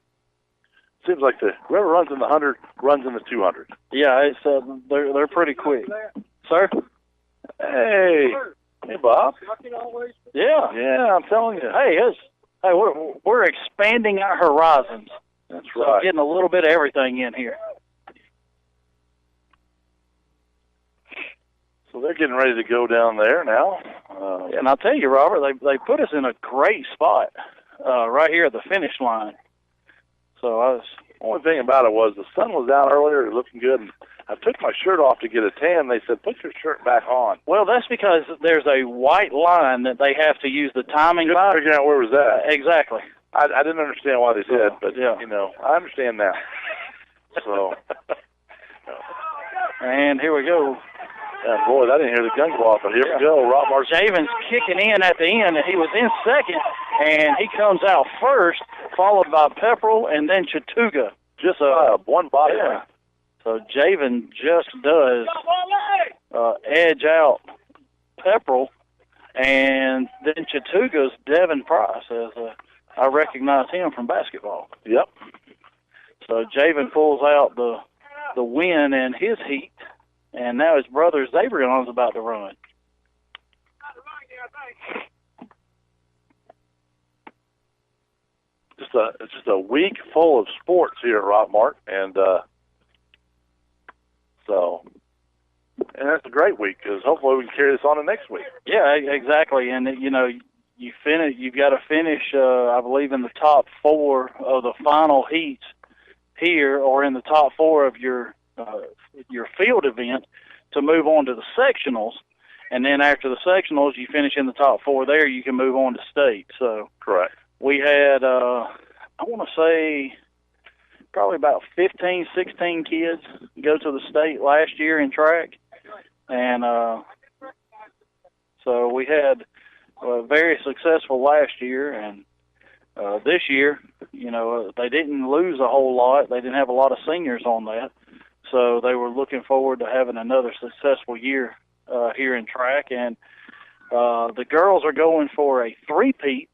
Seems like whoever runs in the 100 runs in the 200. Yeah, it's they're pretty quick. Sir? Hey, Bob. Yeah, I'm telling you. Hey, we're expanding our horizons. That's right. So getting a little bit of everything in here. So they're getting ready to go down there now. And I'll tell you, Robert, they put us in a great spot right here at the finish line. So only thing about it was the sun was out earlier, looking good, and I took my shirt off to get a tan. They said, put your shirt back on. Well, that's because there's a white line that they have to use the timing Just by. figuring out where was that. Exactly. I didn't understand why they said, but, yeah. I understand now. So. And here we go. Yeah, boy, I didn't hear the gun go off, but here we go. Rockmart. Javen's kicking in at the end, and he was in second, and he comes out first, followed by Pepperell and then Chattooga. Just one body. Yeah. So Javen just does edge out Pepperell, and then Chattooga's Devin Price, as I recognize him from basketball. Yep. So Javen pulls out the win in his heat, and now his brother Zabrion's about to run. It's just a week full of sports here at Rockmart, and and that's a great week because hopefully we can carry this on to next week. Yeah, exactly. And you've got to finish, I believe, in the top 4 of the final heats here, or in the top 4 of your field event to move on to the sectionals. And then after the sectionals, you finish in the top 4 there, you can move on to state. So correct. We had, I want to say, probably about 15, 16 kids go to the state last year in track. And so we had very successful last year. And this year, they didn't lose a whole lot. They didn't have a lot of seniors on that. So they were looking forward to having another successful year here in track. And the girls are going for a 3-peat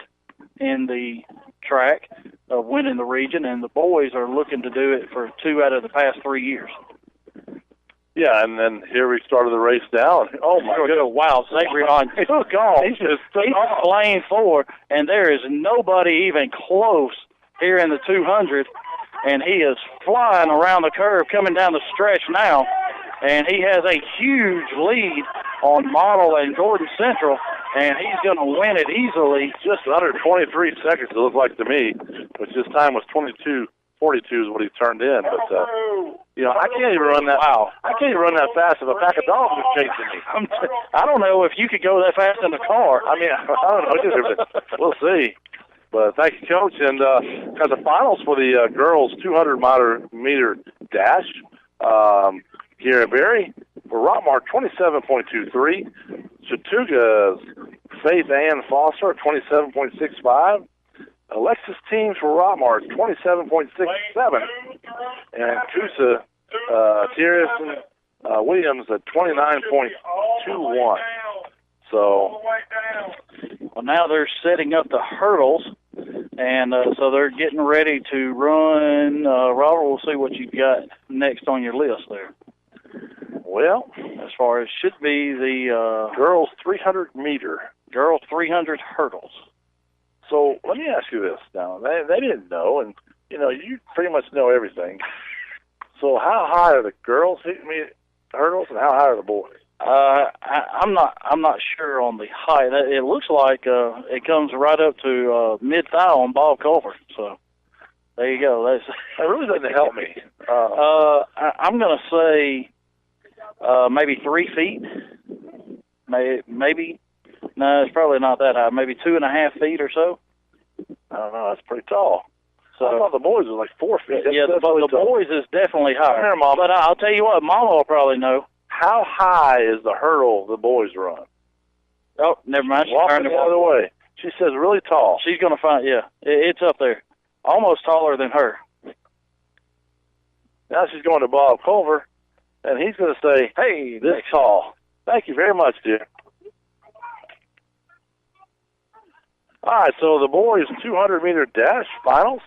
in the track of winning the region, and the boys are looking to do it for 2 out of the past 3 years. Yeah, and then here we started the race down. Oh, my God. Wow, Zabrion took off. He's lane 4, and there is nobody even close here in the 200, and he is flying around the curve coming down the stretch now, and he has a huge lead on Model and Gordon Central, and he's going to win it easily. Just under 23 seconds, it looked like to me, which his time was 22:42 is what he turned in. But, I can't even run that. Wow. I can't even run that fast if a pack of dogs was chasing me. I don't know if you could go that fast in the car. I mean, I don't know either, but we'll see. But thank you, Coach. And got the finals for the girls' 200-meter dash here at Berry. For Rockmart, 27.23. Chattooga's Faith Ann Foster, 27.65. Alexis Teams for Rockmart, 27.67. And Coosa Tierson Williams at 29.21. So, well, now they're setting up the hurdles, and so they're getting ready to run. Robert, we'll see what you've got next on your list there. Well, as far as should be the girls 300 meter, girls 300 hurdles. So let me ask you this now. They didn't know, and you pretty much know everything. So how high are the girls hurdles, and how high are the boys? I'm not sure on the height. It looks like it comes right up to mid-thigh on Bob Culver. So there you go. That really doesn't help me. I'm going to say maybe 3 feet. Maybe. No, it's probably not that high. Maybe 2.5 feet or so. I don't know. That's pretty tall. So I thought the boys were like 4 feet. The boys is definitely higher. Here, Mom. But I'll tell you what, Mama will probably know. How high is the hurdle the boys run? Oh, never mind. Walking the other way. She says really tall. She's going to find, it's up there. Almost taller than her. Now she's going to Bob Culver, and he's going to say, hey, this tall. Thank you very much, dear. All right, so the boys' 200-meter dash finals.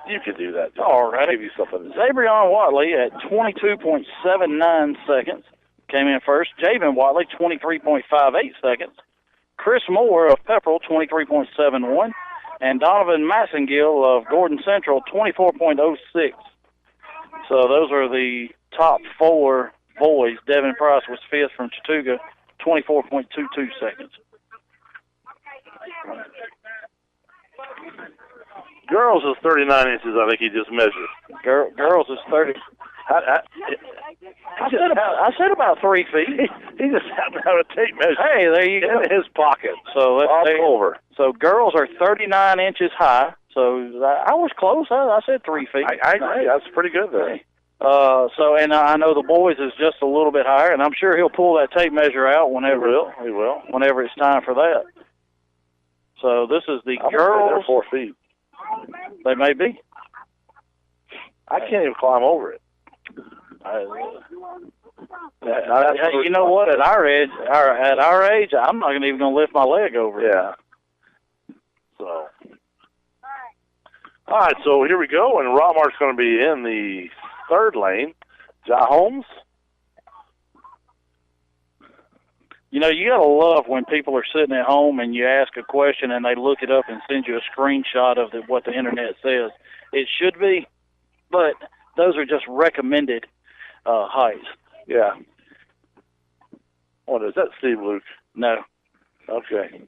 You can do that. All right. I'll give you something. Zabrion Watley at 22.79 seconds came in first. Javen Watley, 23.58 seconds. Chris Moore of Pepperell, 23.71. And Donovan Massengill of Gordon Central, 24.06. So those are the top 4 boys. Devin Price was 5th from Chattooga, 24.22 seconds. Girls is 39 inches, I think he just measured. Girls is 30. I said about 3 feet. He just happened to have a tape measure. Hey, there you go. In his pocket. So over. So girls are 39 inches high. So I was close. I said 3 feet. I agree. That's pretty good there. And I know the boys is just a little bit higher, and I'm sure he'll pull that tape measure out whenever he will. Whenever it's time for that. So this is the girls. They're 4 feet. They may be. I can't even climb over it. You know what? At our age, I'm not even going to lift my leg over it. Yeah. So. All right, so here we go, and Rockmart's going to be in the third lane. Jai Holmes. You know, you got to love when people are sitting at home and you ask a question and they look it up and send you a screenshot of what the internet says. It should be, but those are just recommended heights. Yeah. What is that, Steve Luke? No. Okay.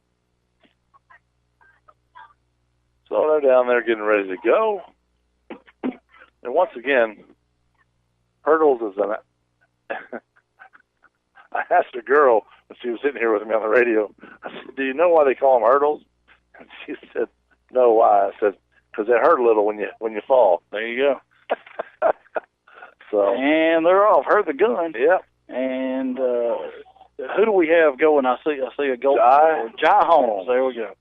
So they're down there getting ready to go. And once again, hurdles is an... I asked a girl when she was sitting here with me on the radio, I said, do you know why they call them hurdles? And she said, no, why? I said, because they hurt a little when you fall. There you go. So. And they're off. Heard the gun. Yep. And who do we have going? I see a goal. Jai Holmes. There we go.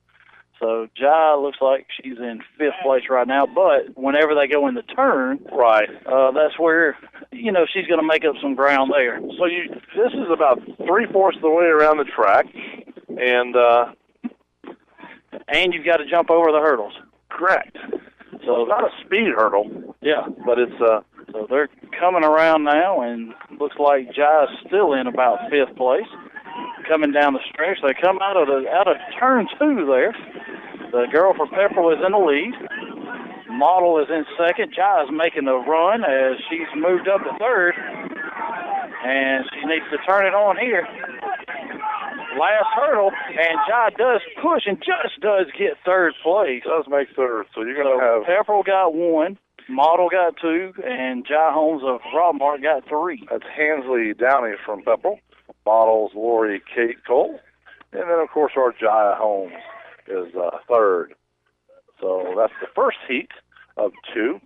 So Jai looks like she's in 5th place right now, but whenever they go in the turn, right, that's where, she's going to make up some ground there. So this is about 3/4 of the way around the track, and you've got to jump over the hurdles. Correct. So it's not a speed hurdle. Yeah. But it's So they're coming around now, and looks like Jai's still in about 5th place. Coming down the stretch, they come out of turn 2 there. The girl for Pepperell is in the lead. Model is in 2nd. Jai is making a run as she's moved up to 3rd, and she needs to turn it on here. Last hurdle, and Jai does push and just does get 3rd place. Does make 3rd, so you're going to have... Pepperell got 1, Model got 2, and Jai Holmes of Rockmart got 3. That's Hansley Downey from Pepperell. Models Lori Kate Cole, and then of course our Jai Holmes is 3rd. So that's the first heat of 2,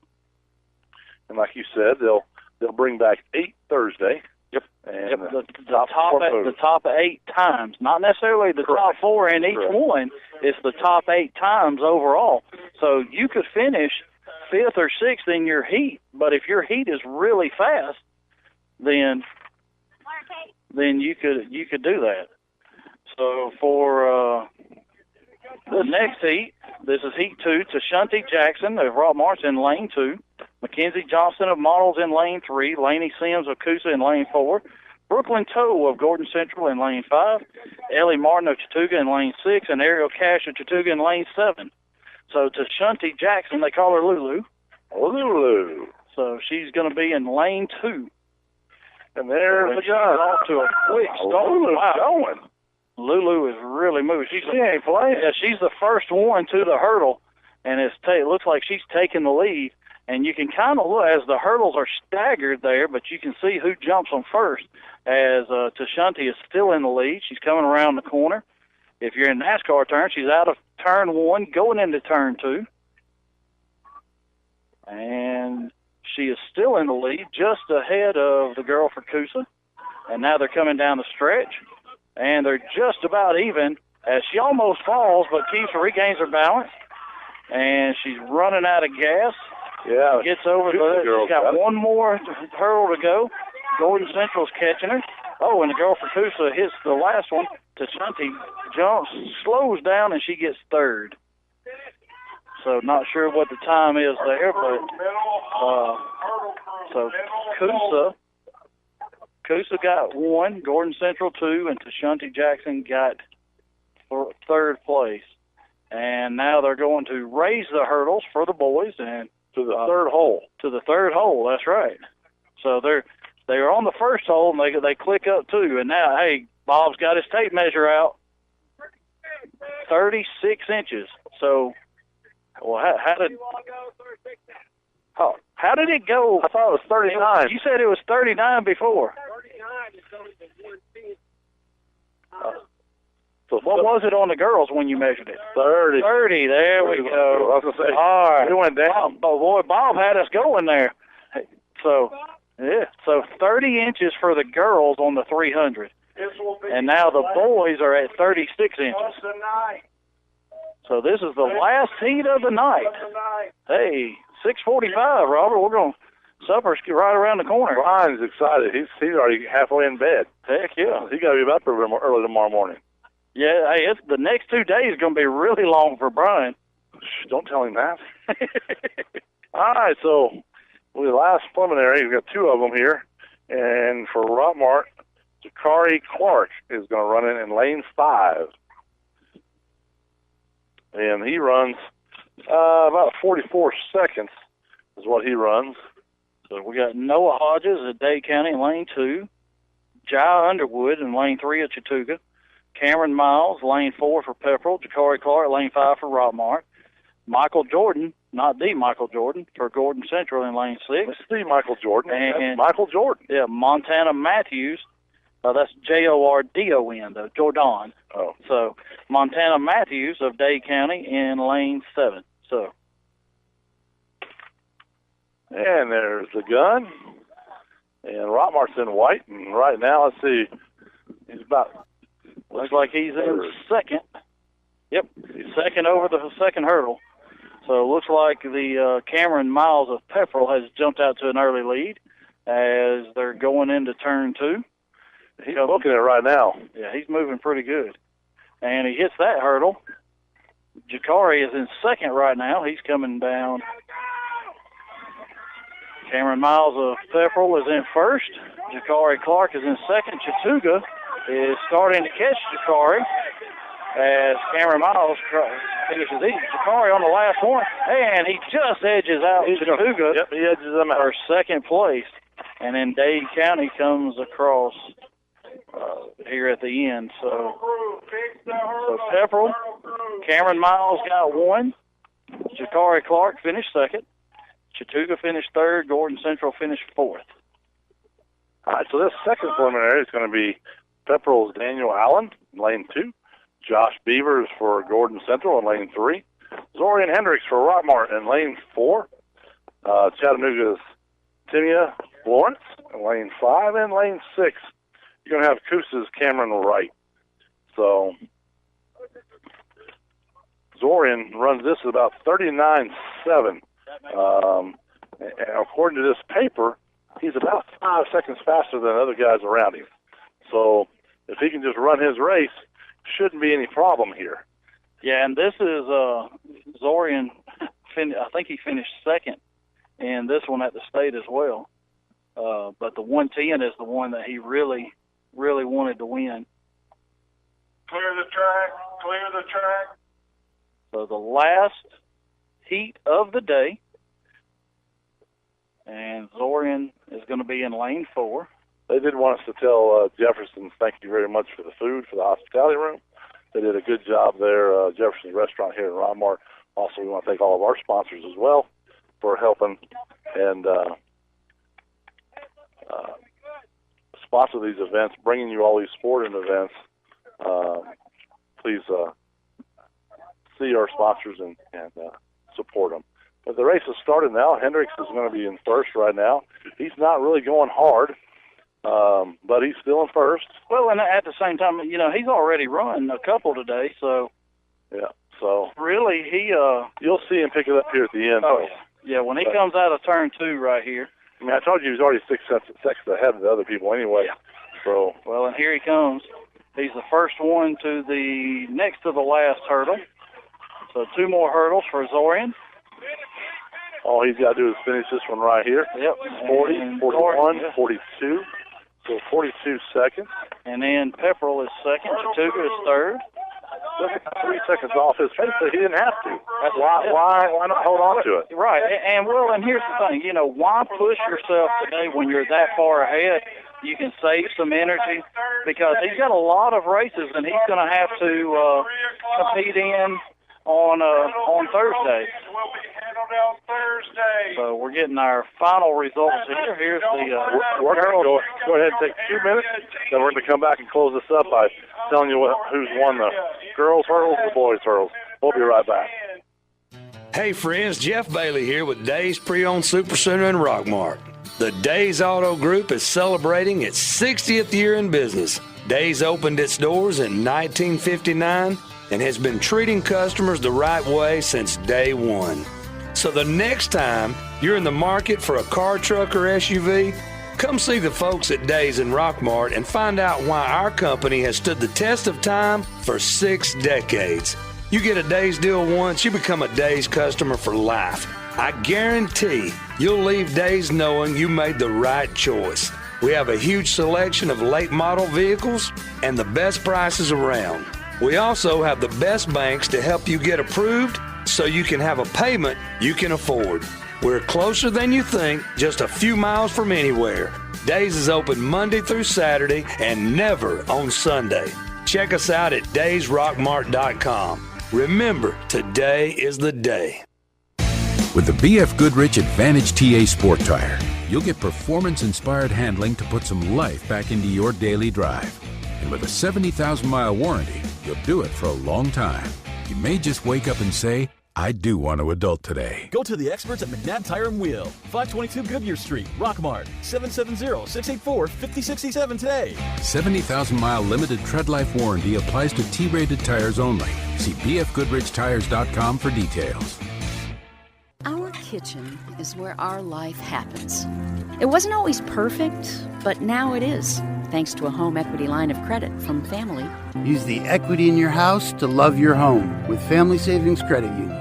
and like you said, they'll bring back 8 Thursday. Yep. And the top 8 times, not necessarily the top 4 in each one. It's the top 8 times overall. So you could finish 5th or 6th in your heat, but if your heat is really fast, then you could do that. So for the next heat, this is heat 2. Tashanti Jackson of Rockmart's in lane 2. Mackenzie Johnson of Models in lane 3. Laney Sims of Coosa in lane 4. Brooklyn Toe of Gordon Central in lane 5. Ellie Martin of Chattooga in lane 6. And Ariel Cash of Chattooga in lane 7. So Tashanti Jackson, they call her Lulu. Lulu. So she's going to be in lane 2. And there's the gun. Off to a quick start. Lulu's going. Lulu is really moving. She ain't playing. Yeah, she's the first one to the hurdle, and it looks like she's taking the lead. And you can kind of look as the hurdles are staggered there, but you can see who jumps them first. As Tashanti is still in the lead, she's coming around the corner. If you're in NASCAR turn, she's out of turn 1, going into turn 2, and she is still in the lead, just ahead of the girl for Coosa. And now they're coming down the stretch, and they're just about even as she almost falls, but regains her balance. And she's running out of gas. Yeah. Gets over she's got one more hurdle to go. Gordon Central's catching her. Oh, and the girl for Coosa hits the last one. Tashanti jumps, slows down, and she gets 3rd. So not sure what the time is there, but so Coosa got 1, Gordon Central 2, and Tashanti Jackson got 3rd place. And now they're going to raise the hurdles for the boys and to the 3rd hole. To the 3rd hole, that's right. So they're on the 1st hole, and they click up 2, and now Bob's got his tape measure out. 36 inches. So. Well, how How did it go? I thought it was 39. You said it was 39 before. 39 is only the 110. So what was it on the girls when you measured it? 30. 30. There we go. I was going to say, all right. We went down. Oh, boy, Bob had us going there. So, yeah. So 30 inches for the girls on the 300. And now the boys are at 36 inches. So this is the last heat of the night. Hey, 6:45, Robert. We're going to supper's right around the corner. Brian's excited. He's already halfway in bed. Heck yeah. He got to be up early tomorrow morning. Yeah, hey, the next 2 days are going to be really long for Brian. Shh, don't tell him that. All right, so the last preliminary, we've got 2 of them here. And for Rockmart, Jakari Clark is going to run in lane 5. And he runs about 44 seconds is what he runs. So we got Noah Hodges at Dade County in lane 2, Jai Underwood in lane 3 at Chattooga, Cameron Miles, lane 4 for Pepperell, Jakari Clark, lane 5 for Rockmart, Michael Jordan, not the Michael Jordan, for Gordon Central in lane 6. It's the Michael Jordan. And that's Michael Jordan. Yeah, Montana Matthews. That's Jordon, though, Jordan. Oh. So Montana Matthews of Dade County in lane 7. So. And there's the gun. And Rockmart's in white. And right now, let's see, he's about... Looks like he's in second. Yep, he's second over the second hurdle. So it looks like the Cameron Miles of Pepperell has jumped out to an early lead as they're going into turn 2. He's booking it right now. Yeah, he's moving pretty good. And he hits that hurdle. Jakari is in second right now. He's coming down. Cameron Miles of Pepperell is in first. Jakari Clark is in second. Chattooga is starting to catch Jakari as Cameron Miles finishes each. Jakari on the last one, and he just edges out Chattooga. Yep, he edges them out for second place. And then Dade County comes across here at the end. So Pepperell, Cameron Miles got 1. Jakari Clark finished second. Chattooga finished third. Gordon Central finished 4th. All right, so this second preliminary is going to be Pepperell's Daniel Allen, lane 2. Josh Beavers for Gordon Central in lane 3. Zorian Hendricks for Rockmart in lane 4. Chattanooga's Timia Lawrence in lane 5. And lane 6, you're going to have Coosa's Cameron Wright. So Zorian runs this at about 39.7. And according to this paper, he's about 5 seconds faster than other guys around him. So if he can just run his race, shouldn't be any problem here. Yeah, and this is Zorian. I think he finished second in this one at the state as well. But the 110 is the one that he really, really wanted to win. Clear the track. Clear the track. So the last heat of the day. And Zorian is going to be in lane 4. They did want us to tell Jefferson thank you very much for the food, for the hospitality room. They did a good job there, Jefferson's Restaurant here in Rockmart. Also, we want to thank all of our sponsors as well for helping and sponsor these events, bringing you all these sporting events. Please see our sponsors and support them. But the race has started now. Hendricks is going to be in first right now. He's not really going hard, but he's still in first. Well, and at the same time, he's already run a couple today, so. Yeah, so. Really, you'll see him pick it up here at the end. Oh, yeah, when he comes out of turn 2 right here. I mean, I told you he was already 6 seconds ahead of the other people anyway. Yeah. So. Well, and here he comes. He's the first one to the next to the last hurdle. So 2 more hurdles for Zorian. All he's got to do is finish this one right here. Yep. 40, 41, 42. So 42 seconds. And then Pepperell is second. Chattooga is third. 3 seconds off his pace, but he didn't have to. That's why not hold on to it? Right. And here's the thing. Why push yourself today when you're that far ahead? You can save some energy because he's got a lot of races and he's going to have to compete in on Thursday. started on Thursday. So we're getting our final results here. Here's the we're going to go ahead and take 2 minutes, then we're going to come back and close this up by telling you who's won the girls' hurdles and the boys' hurdles. We'll be right back. Hey friends, Jeff Bailey here with Days Pre-Owned Supercenter in Rockmart. The Days Auto Group is celebrating its 60th year in business. Days opened its doors in 1959 and has been treating customers the right way since day one. So the next time you're in the market for a car, truck, or SUV, come see the folks at Days in Rockmart and find out why our company has stood the test of time for 6 decades. You get a Days deal once, you become a Days customer for life. I guarantee you'll leave Days knowing you made the right choice. We have a huge selection of late model vehicles and the best prices around. We also have the best banks to help you get approved so you can have a payment you can afford. We're closer than you think, just a few miles from anywhere. Days is open Monday through Saturday and never on Sunday. Check us out at daysrockmart.com. Remember, today is the day. With the BF Goodrich Advantage TA Sport Tire, you'll get performance-inspired handling to put some life back into your daily drive. And with a 70,000-mile warranty, you'll do it for a long time. You may just wake up and say, I do want to adult today. Go to the experts at McNabb Tire and Wheel, 522 Goodyear Street, Rockmart, 770-684-5067 today. 70,000-mile limited tread life warranty applies to T-rated tires only. See bfgoodrichtires.com for details. Our kitchen is where our life happens. It wasn't always perfect, but now it is, thanks to a home equity line of credit from Family. Use the equity in your house to love your home with Family Savings Credit Union.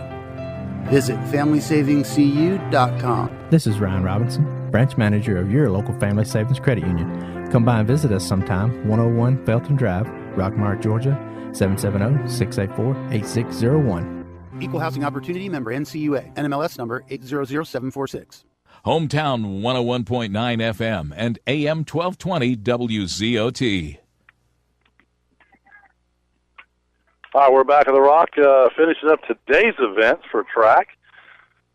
Visit FamilySavingsCU.com. This is Ryan Robinson, branch manager of your local Family Savings Credit Union. Come by and visit us sometime, 101 Felton Drive, Rockmart, Georgia, 770-684-8601. Equal Housing Opportunity member NCUA. NMLS number 800746. Hometown 101.9 FM and AM 1220 WZOT. All right, we're back at the Rock, finishing up today's events for track,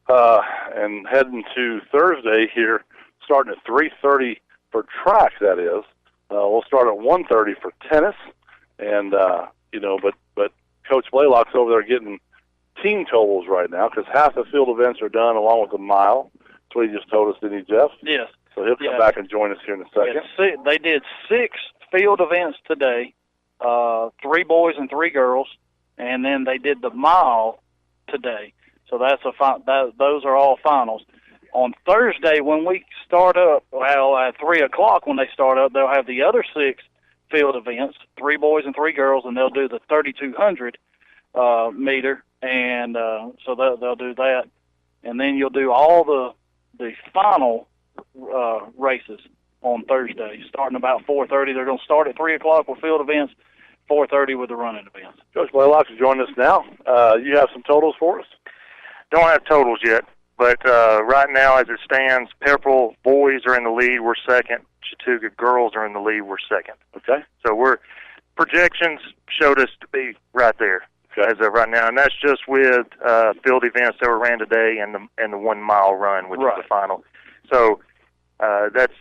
and heading to Thursday here, starting at 3:30 for track. That is, we'll start at 1:30 for tennis, and but Coach Blaylock's over there getting team totals right now because half the field events are done along with the mile. That's what he just told us, didn't he, Jeff? Yes. So he'll come back and join us here in a second. They did 6 field events today, 3 boys and 3 girls, and then they did the mile today. So that's those are all finals. On Thursday, when we start up, at 3 o'clock when they start up, they'll have the other 6 field events, 3 boys and 3 girls, and they'll do the 3,200 meter, and so they'll do that. And then you'll do all the final races on Thursday, starting about 4:30. They're going to start at 3 o'clock with field events, 4:30 with the running events. Coach Blaylock is joining us now. You have some totals for us? Don't have totals yet, but right now as it stands, Pepperell boys are in the lead. We're second. Chattooga girls are in the lead. We're second. Okay. So projections showed us to be right there as of right now, and that's just with field events that were ran today and the 1 mile run, which is the final. So that's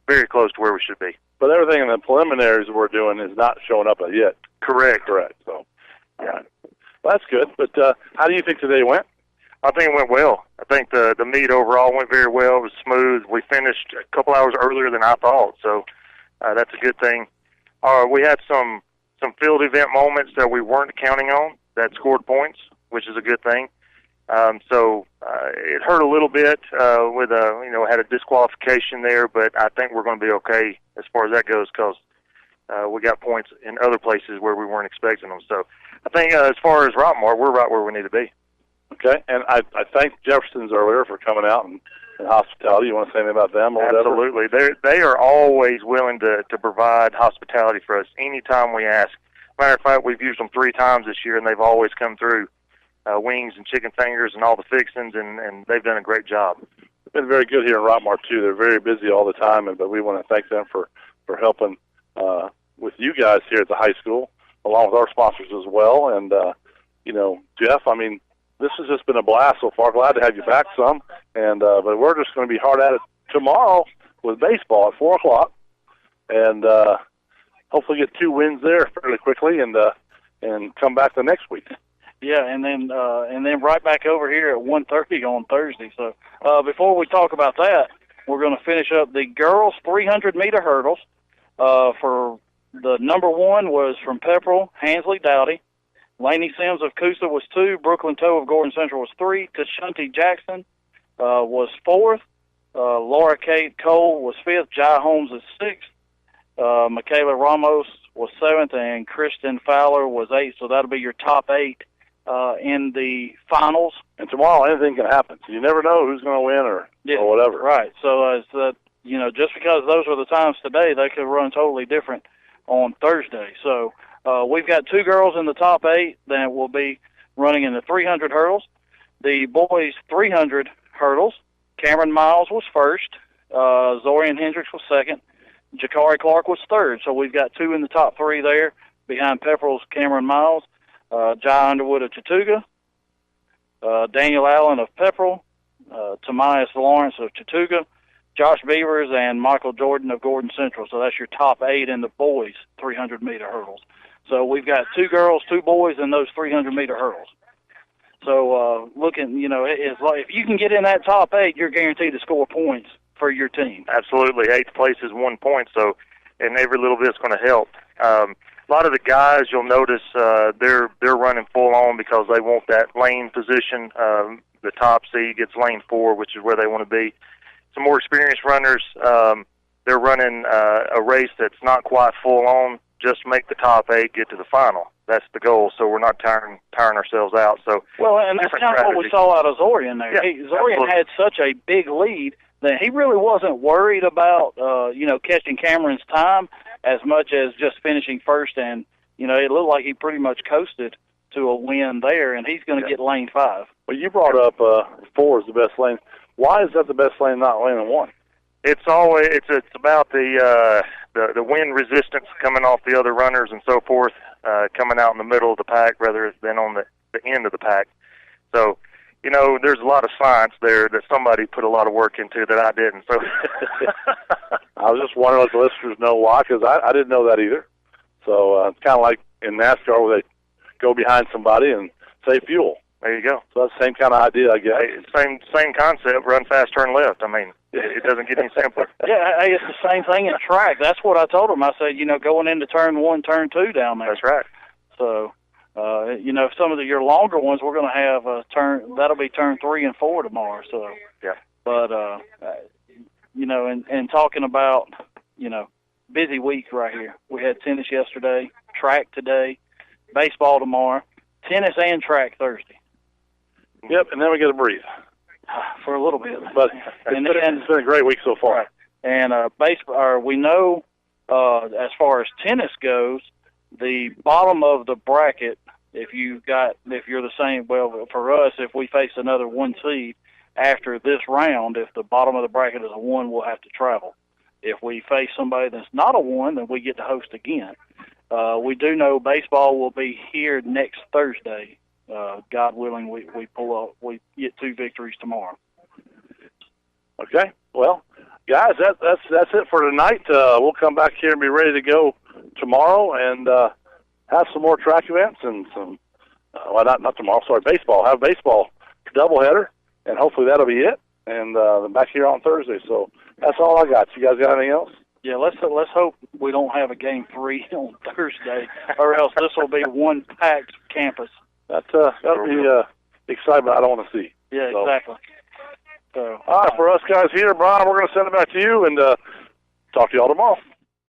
very close to where we should be. But everything in the preliminaries we're doing is not showing up yet. Correct. So, yeah, well, that's good. But how do you think today went? I think it went well. I think the meet overall went very well. It was smooth. We finished a couple hours earlier than I thought, so that's a good thing. We had some field event moments that we weren't counting on that scored points, which is a good thing. So it hurt a little bit with had a disqualification there, but I think we're going to be okay as far as that goes because we got points in other places where we weren't expecting them. So I think as far as Rockmart, we're right where we need to be. Okay, and I thanked Jefferson's earlier for coming out and hospitality. You want to say anything about them? Or Absolutely. They are always willing to provide hospitality for us anytime we ask. Matter of fact, we've used them 3 times this year, and they've always come through. Wings and chicken fingers and all the fixings, and they've done a great job. They've been very good here in Rockmart, too. They're very busy all the time, but we want to thank them for helping with you guys here at the high school, along with our sponsors as well. And, Jeff, this has just been a blast so far. Glad to have you back some. And but we're just going to be hard at it tomorrow with baseball at 4 o'clock. And hopefully get 2 wins there fairly quickly and come back the next week. Yeah, and then right back over here at 1:30 on Thursday. So before we talk about that, we're going to finish up the girls 300-meter hurdles. For the number 1 was from Pepperell, Hansley Dowdy. Laney Sims of Coosa was 2. Brooklyn Toe of Gordon Central was 3. Tashunti Jackson was 4th. Laura Kate Cole was 5th. Jai Holmes is 6th. Michaela Ramos was 7th, and Kristen Fowler was 8th. So that'll be your top 8 in the finals. And tomorrow anything can happen. So you never know who's going to win or whatever. Right. So just because those were the times today, they could run totally different on Thursday. So we've got 2 girls in the top 8 that will be running in the 300 hurdles. The boys 300 hurdles, Cameron Miles was 1st. Zorian Hendricks was 2nd. Jakari Clark was 3rd. So we've got 2 in the top 3 there behind Pepperell's Cameron Miles. Jai Underwood of Chattooga. Daniel Allen of Pepperell. Tomias Lawrence of Chattooga. Josh Beavers and Michael Jordan of Gordon Central. So that's your top 8 in the boys 300-meter hurdles. So we've got 2 girls, 2 boys in those 300-meter hurdles. So it's like if you can get in that top 8, you're guaranteed to score points for your team. Absolutely. 8th place is 1 point, so and every little bit's going to help. A lot of the guys, you'll notice, they're running full on because they want that lane position. The top seed gets lane 4, which is where they want to be. Some more experienced runners, they're running a race that's not quite full on. Just make the top 8, get to the final. That's the goal. So we're not tiring ourselves out. So and that's kind of what we saw out of Zorian there. Yeah, Zorian had such a big lead that he really wasn't worried about catching Cameron's time as much as just finishing first. And it looked like he pretty much coasted to a win there, and he's going to get lane 5. Well, you brought up 4 is the best lane. Why is that the best lane, not lane 1? It's always it's about the wind resistance coming off the other runners and so forth, coming out in the middle of the pack rather than on the end of the pack. So, there's a lot of science there that somebody put a lot of work into that I didn't. So I was just wondering if the listeners know why, because I didn't know that either. So it's kind of like in NASCAR where they go behind somebody and save fuel. There you go. So that's the same kind of idea, I guess. Same concept, run fast, turn left. I mean, it doesn't get any simpler. Yeah, it's the same thing in track. That's what I told him. I said, going into turn 1, turn 2 down there. That's right. So, some of your longer ones, we're going to have that'll be turn 3 and 4 tomorrow. So, yeah. But, and talking about, busy week right here. We had tennis yesterday, track today, baseball tomorrow, tennis and track Thursday. Yep, and then we get to breathe. For a little bit. But it's been a great week so far. Right. And we know as far as tennis goes, the bottom of the bracket, if you're the same, well, for us, if we face another 1 seed after this round, if the bottom of the bracket is a 1, we'll have to travel. If we face somebody that's not a 1, then we get to host again. We do know baseball will be here next Thursday. God willing, we get 2 victories tomorrow. Okay. Well, guys, that's it for tonight. We'll come back here and be ready to go tomorrow and have some more track events and some. Not tomorrow. Sorry, baseball. Have baseball doubleheader, and hopefully that'll be it. And then back here on Thursday. So that's all I got. You guys got anything else? Yeah, let's hope we don't have a game 3 on Thursday, or else this will be one packed campus. That'll be excitement I don't want to see. Yeah, exactly. So, all right, for us guys here, Brian, we're going to send it back to you and talk to you all tomorrow.